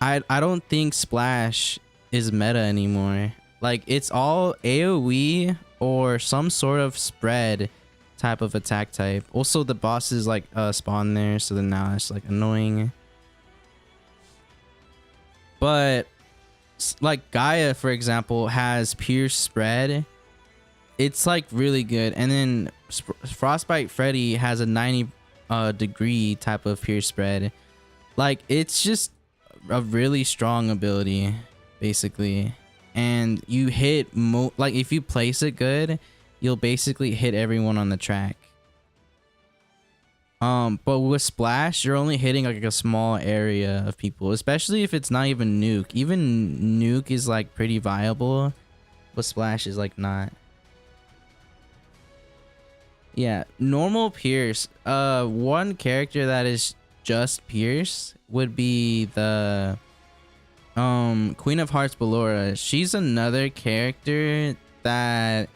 I don't think splash is meta anymore. Like, it's all AoE or some sort of spread type of attack type. Also, the bosses like spawn there, so then now it's like annoying. But like Gaia, for example, has Pierce spread. It's like really good. And then Frostbite Freddy has a 90 degree type of Pierce spread. Like, it's just a really strong ability basically, and you hit like, if you place it good, you'll basically hit everyone on the track. But with Splash, you're only hitting like a small area of people, especially if it's not even Nuke. Even Nuke is like pretty viable, but Splash is like not. Yeah, normal Pierce. One character that is just Pierce would be the Queen of Hearts Ballora. She's another character that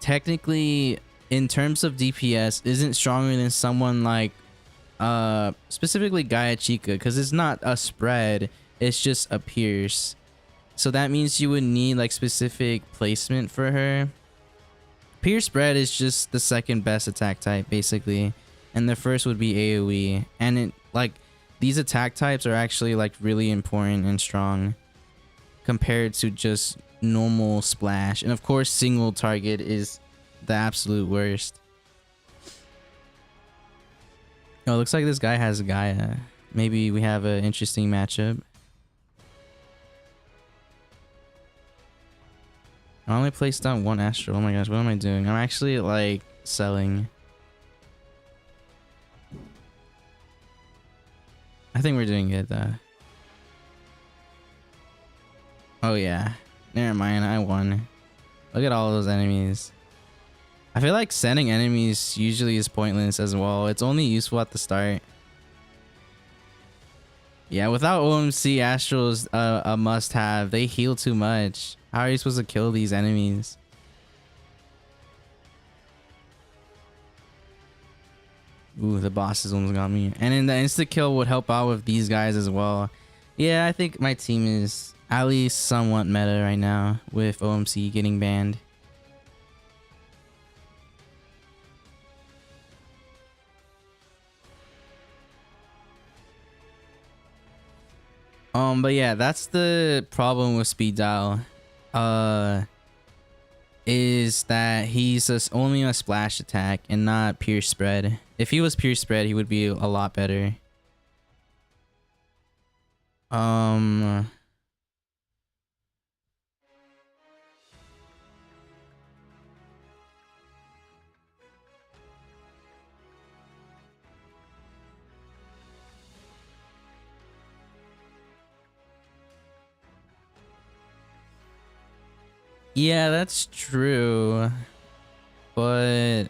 technically, in terms of DPS, isn't stronger than someone like specifically Gaia Chica, because it's not a spread, it's just a pierce. So that means you would need like specific placement for her. Pierce spread is just the second best attack type basically, and the first would be AoE. And it, like, these attack types are actually like really important and strong compared to just normal splash. And of course, single target is the absolute worst. Oh, looks like this guy has Gaia. Maybe we have an interesting matchup. I only placed down one Astral. Oh my gosh, what am I doing? I'm actually like selling. I think we're doing good though. Oh yeah. Never mind, I won. Look at all those enemies. I feel like sending enemies usually is pointless as well. It's only useful at the start. Yeah, without OMC, Astral's a must-have. They heal too much. How are you supposed to kill these enemies? Ooh, the bosses almost got me. And then the insta-kill would help out with these guys as well. Yeah, I think my team is at least somewhat meta right now with OMC getting banned. But yeah, that's the problem with speed dial. Is that he's just only a splash attack and not pure spread. If he was pure spread, he would be a lot better. Yeah, that's true. But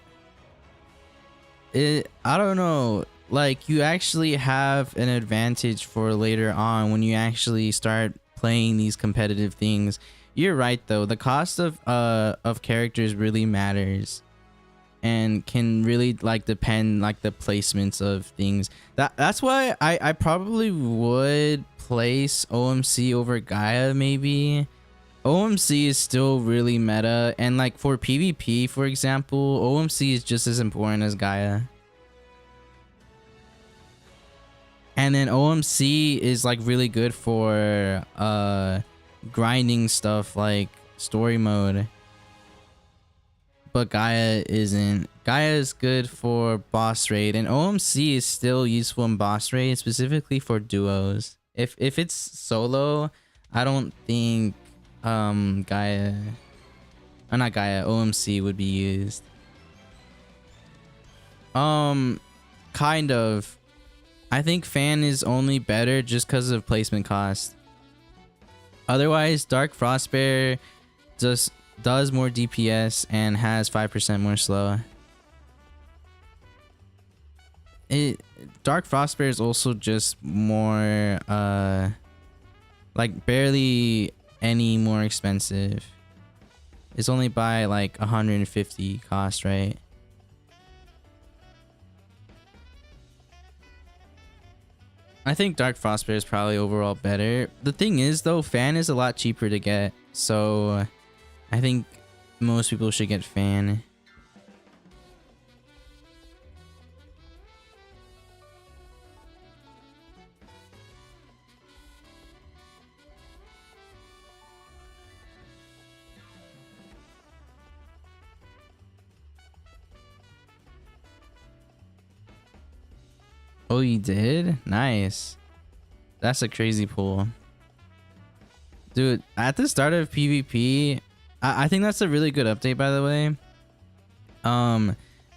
I don't know. Like, you actually have an advantage for later on when you actually start playing these competitive things. You're right though. The cost of characters really matters and can really like depend like the placements of things. That's why I probably would place OMC over Gaia maybe. OMC is still really meta, and like for PvP, for example, OMC is just as important as Gaia. And then OMC is like really good for grinding stuff like story mode. But Gaia isn't. Gaia is good for boss raid, and OMC is still useful in boss raid, specifically for duos. If it's solo, I don't think Gaia, or not Gaia, OMC would be used. Kind of. I think Fan is only better just because of placement cost. Otherwise, Dark Frostbear just does more DPS and has 5% more slow. Dark Frostbear is also just more like barely any more expensive. It's only by like 150 cost, right? I think Dark Frostbear is probably overall better. The thing is though, Fan is a lot cheaper to get, so I think most people should get Fan. Oh, you did? Nice. That's a crazy pull. Dude, at the start of PvP, I think that's a really good update, by the way.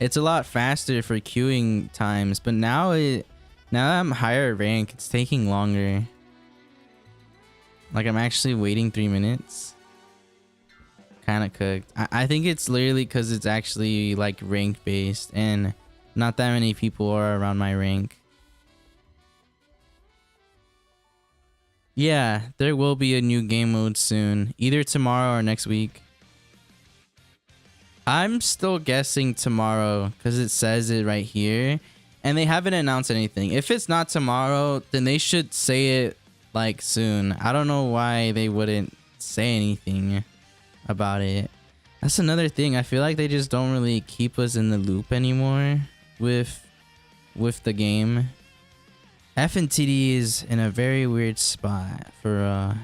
It's a lot faster for queuing times, but now that I'm higher rank, it's taking longer. Like, I'm actually waiting 3 minutes. Kind of cooked. I think it's literally because it's actually like rank based and not that many people are around my rank. Yeah, there will be a new game mode soon, either tomorrow or next week. I'm still guessing tomorrow because it says it right here and they haven't announced anything. If it's not tomorrow, then they should say it like soon. I don't know why they wouldn't say anything about it. That's another thing. I feel like they just don't really keep us in the loop anymore with the game. F and TD is in a very weird spot for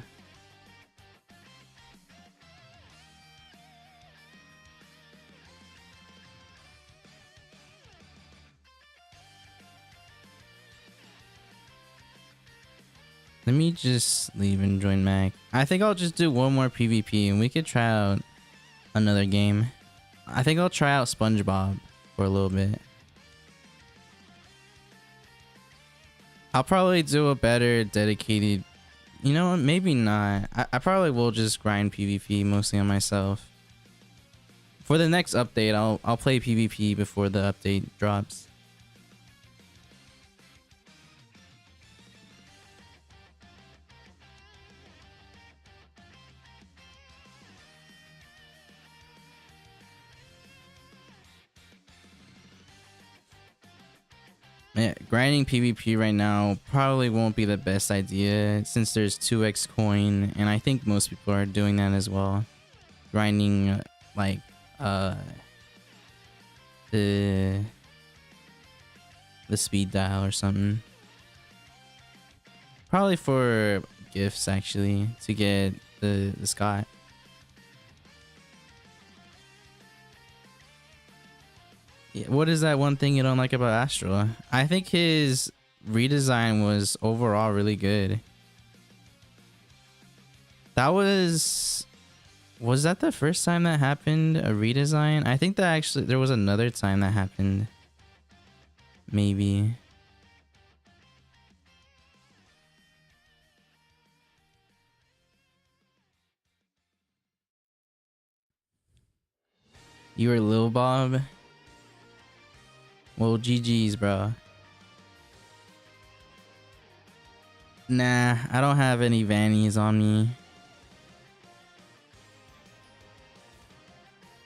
Let me just leave and join Mac. I think I'll just do one more PvP and we could try out another game. I think I'll try out Spongebob for a little bit. I'll probably do a better dedicated... You know what? Maybe not. I probably will just grind PvP mostly on myself. For the next update, I'll play PvP before the update drops. Yeah, grinding PvP right now probably won't be the best idea since there's 2x coin, and I think most people are doing that as well. Grinding like the speed dial or something. Probably for gifts actually to get the Scott. Yeah, what is that one thing you don't like about Astral? I think his redesign was overall really good. That was that the first time that happened, a redesign? I think that actually there was another time that happened. Maybe. You were Lil Bob? Well, GG's, bro. Nah, I don't have any Vannies on me.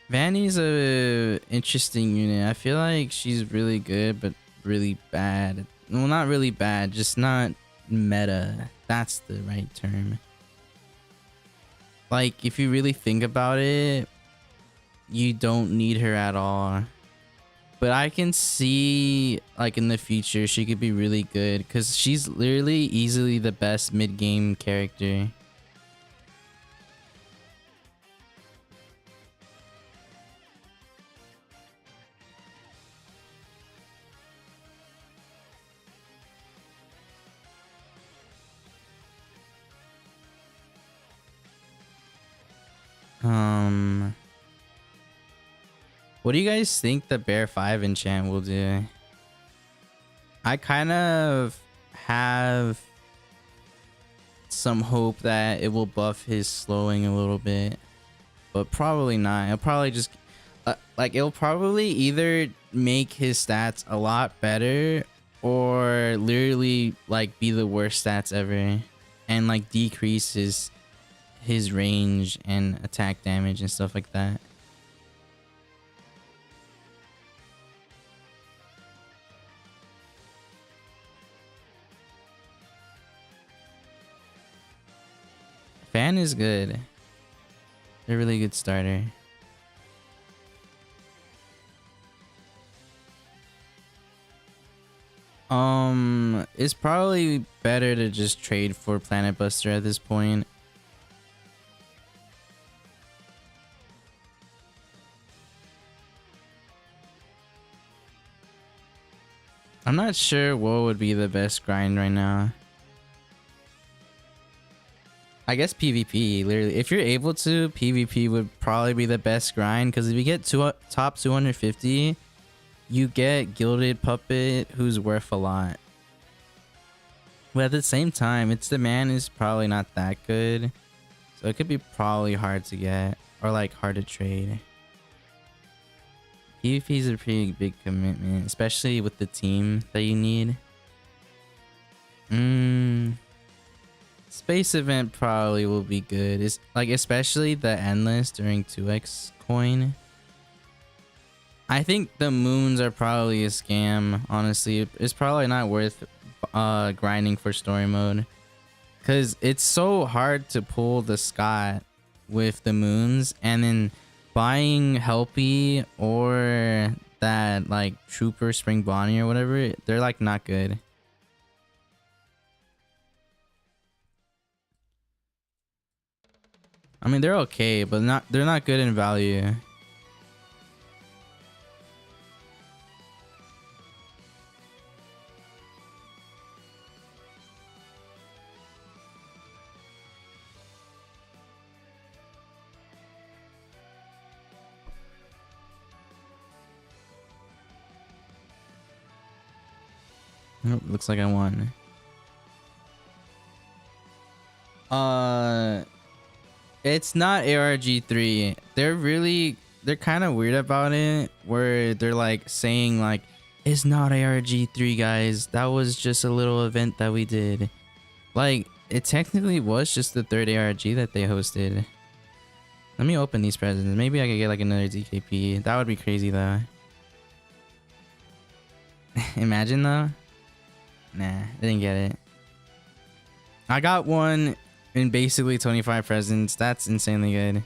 Vanny's a interesting unit. I feel like she's really good, but really bad. Well, not really bad, just not meta. That's the right term. Like, if you really think about it, you don't need her at all. But I can see, like, in the future, she could be really good because she's literally easily the best mid-game character. What do you guys think the Bear 5 enchant will do? I kind of have some hope that it will buff his slowing a little bit, but probably not. It'll probably just like it'll probably either make his stats a lot better or literally like be the worst stats ever and like decrease his range and attack damage and stuff like that. Fan is good. They're a really good starter. It's probably better to just trade for Planet Buster at this point. I'm not sure what would be the best grind right now. I guess PvP, literally. If you're able to, PvP would probably be the best grind because if you get top 250, you get Gilded Puppet, who's worth a lot. But at the same time, its demand is probably not that good. So it could be probably hard to get or like hard to trade. PvP is a pretty big commitment, especially with the team that you need. Space event probably will be good. It's like especially the endless during 2x coin. I think the moons are probably a scam, honestly. It's probably not worth grinding for story mode because it's so hard to pull the Scott with the moons, and then buying Helpy or that like Trooper Spring Bonnie or whatever, they're like not good. I mean, they're okay, but they're not good in value. Oh, looks like I won. It's not ARG3. They're kind of weird about it, where they're like saying like, it's not ARG3, guys. That was just a little event that we did. Like, it technically was just the third ARG that they hosted. Let me open these presents. Maybe I could get like another DKP. That would be crazy though. Imagine though. Nah, I didn't get it. I got one in basically 25 presents. That's insanely good.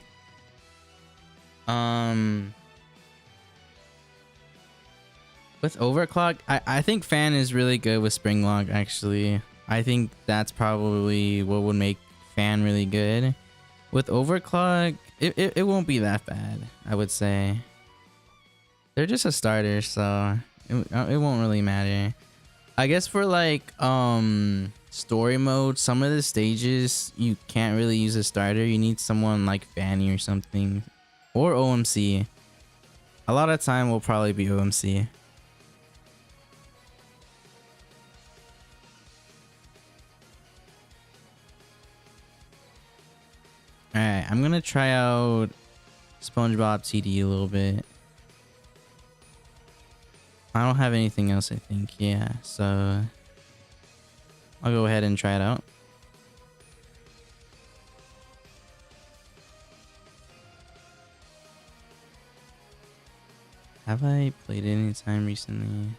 With overclock, I think fan is really good with spring lock actually. I think that's probably what would make fan really good. With overclock, it won't be that bad, I would say. They're just a starter, so it won't really matter. I guess for like story mode, some of the stages you can't really use a starter. You need someone like Fanny or something, or OMC. A lot of time will probably be OMC. Alright, I'm gonna try out Spongebob TD a little bit. I don't have anything else, I think. Yeah, so I'll go ahead and try it out. Have I played it any time recently?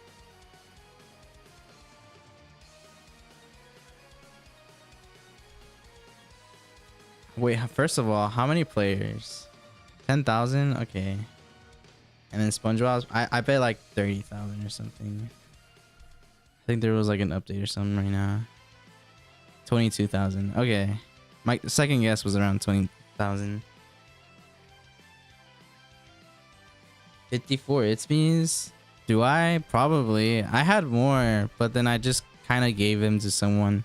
Wait, first of all, how many players? 10,000? Okay. And then SpongeBob, I bet like 30,000 or something. I think there was like an update or something right now. 22,000. Okay. My second guess was around 20,000. 54 it's me's. Do I? Probably. I had more, but then I just kind of gave them to someone.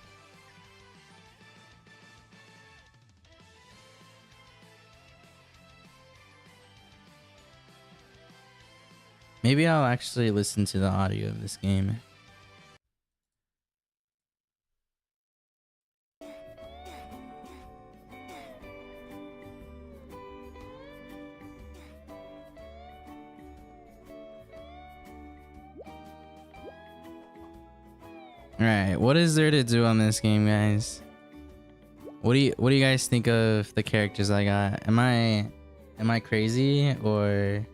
Maybe I'll actually listen to the audio of this game. Alright, what is there to do on this game, guys? What do you guys think of the characters I got? Am I crazy or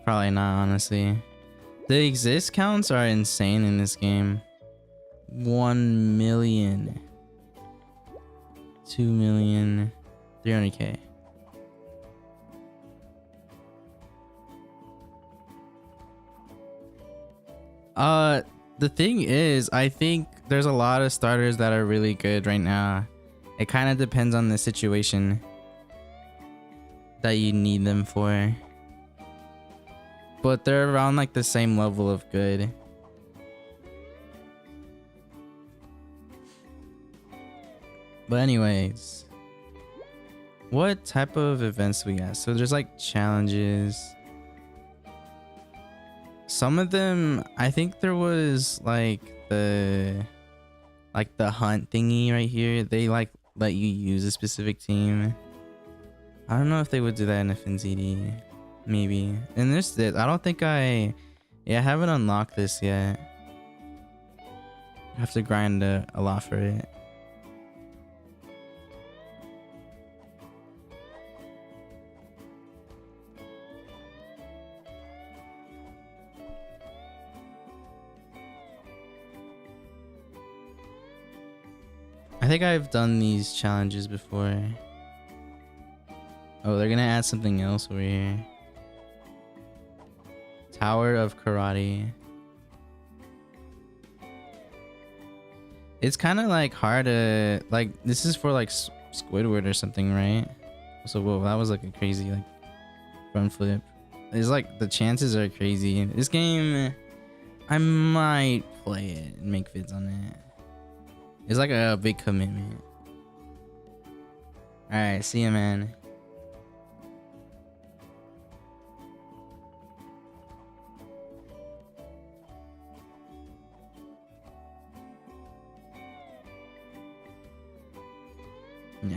probably not, honestly. The exist counts are insane in this game. 1 million, 2 million, 300k. The thing is, I think there's a lot of starters that are really good right now. It kind of depends on the situation that you need them for. But they're around like the same level of good. But anyways, what type of events we got? So there's like challenges. Some of them, I think there was like the hunt thingy right here. They like let you use a specific team. I don't know if they would do that in FNZD. Maybe. And there's this. I don't think I haven't unlocked this yet. I have to grind a lot for it. I think I've done these challenges before. Oh, they're gonna add something else over here. Tower of Karate. It's kind of like hard to like. This is for like Squidward or something, right? So whoa, that was like a crazy like front flip. It's like the chances are crazy. This game, I might play it and make vids on it. It's like a big commitment. All right, see ya, man.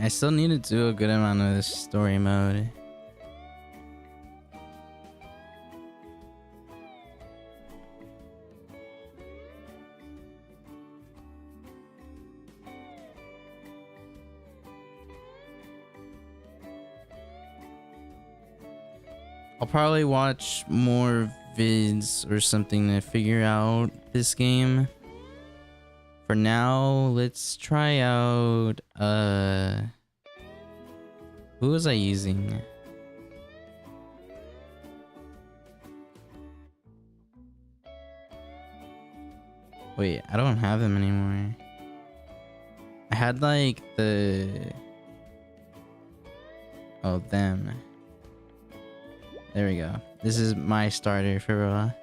I still need to do a good amount of this story mode. I'll probably watch more vids or something to figure out this game. For now, let's try out who was I using? Wait, I don't have them anymore. I had like them. There we go. This is my starter for real.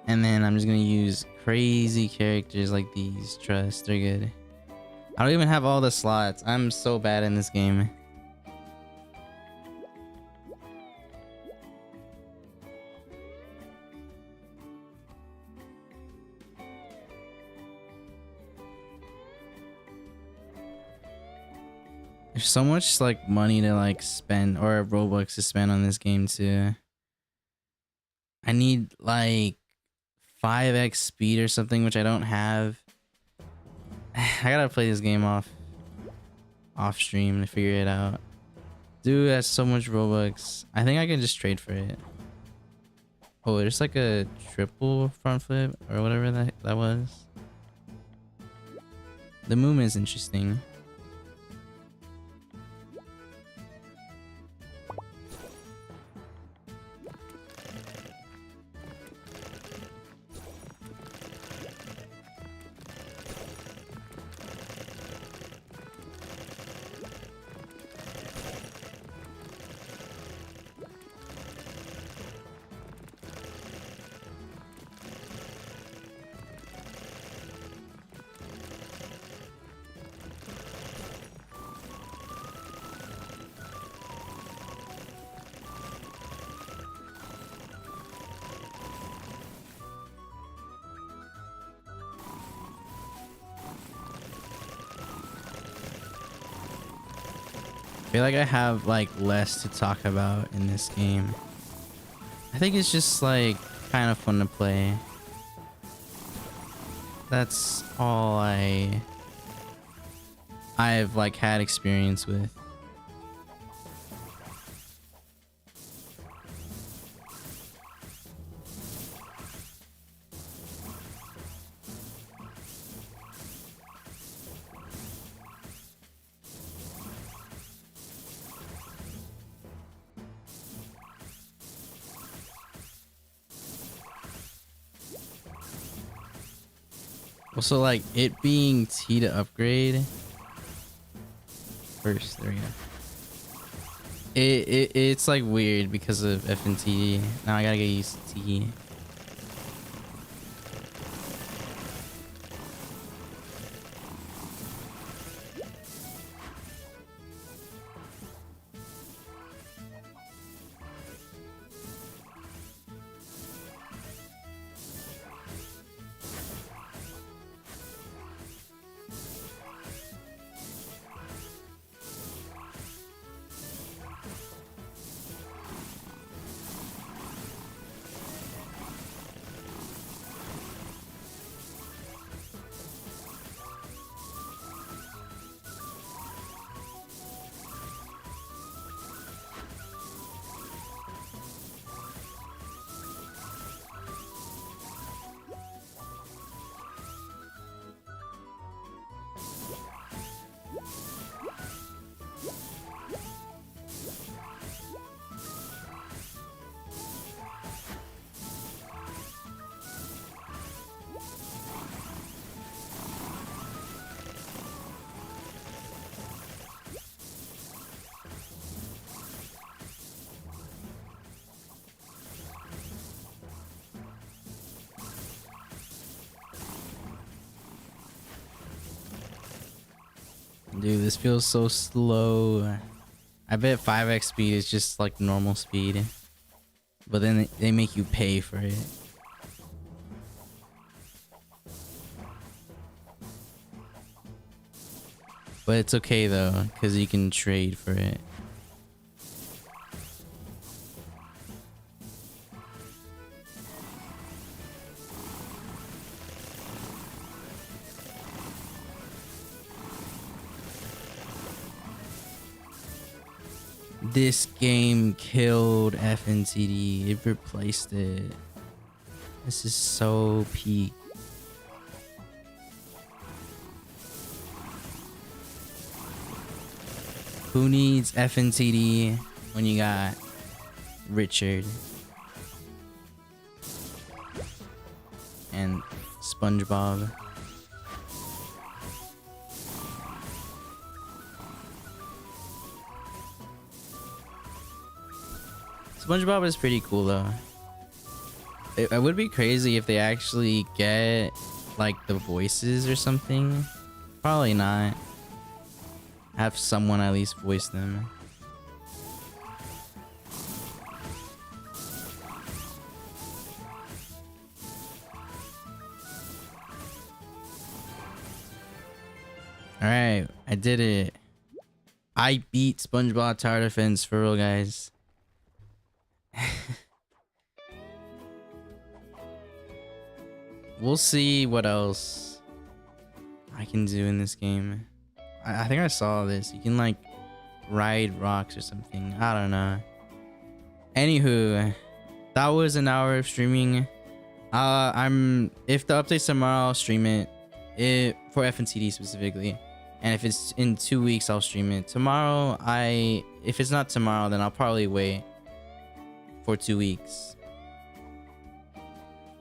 And then I'm just gonna use crazy characters like these. Trust, they're good. I don't even have all the slots. I'm so bad in this game. There's so much like money to like spend or Robux to spend on this game too. I need like 5x speed or something, which I don't have. I gotta play this game off stream to figure it out. Dude, that's so much Robux. I think I can just trade for it. Oh, there's like a triple front flip or whatever that was. The movement is interesting. I feel like I have like less to talk about in this game. I think it's just like kind of fun to play. That's all I've like had experience with. Also, like it being T to upgrade first. There we go. It's like weird because of F and T. Now I gotta get used to T. Dude, this feels so slow. I bet 5x speed is just like normal speed. But then they make you pay for it. But it's okay though, because you can trade for it. This game killed FNTD. It replaced it. This is so peak. Who needs FNTD when you got Richard and Spongebob? Spongebob is pretty cool though. It would be crazy if they actually get like the voices or something. Probably not. Have someone at least voice them. Alright, I did it. I beat SpongeBob Tower Defense for real, guys. We'll see what else I can do in this game. I think I saw this. You can like ride rocks or something. I don't know. Anywho, that was an hour of streaming. If the update's tomorrow, I'll stream it. For FNTD specifically. And if it's in 2 weeks, I'll stream it. Tomorrow, if it's not tomorrow, then I'll probably wait for 2 weeks.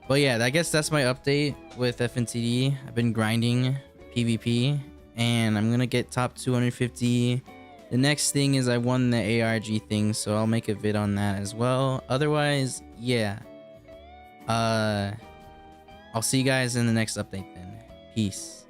But yeah, I guess that's my update with FNTD. I've been grinding PvP and I'm gonna get top 250. The next thing is I won the ARG thing, so I'll make a vid on that as well. Otherwise, yeah. I'll see you guys in the next update then. Peace.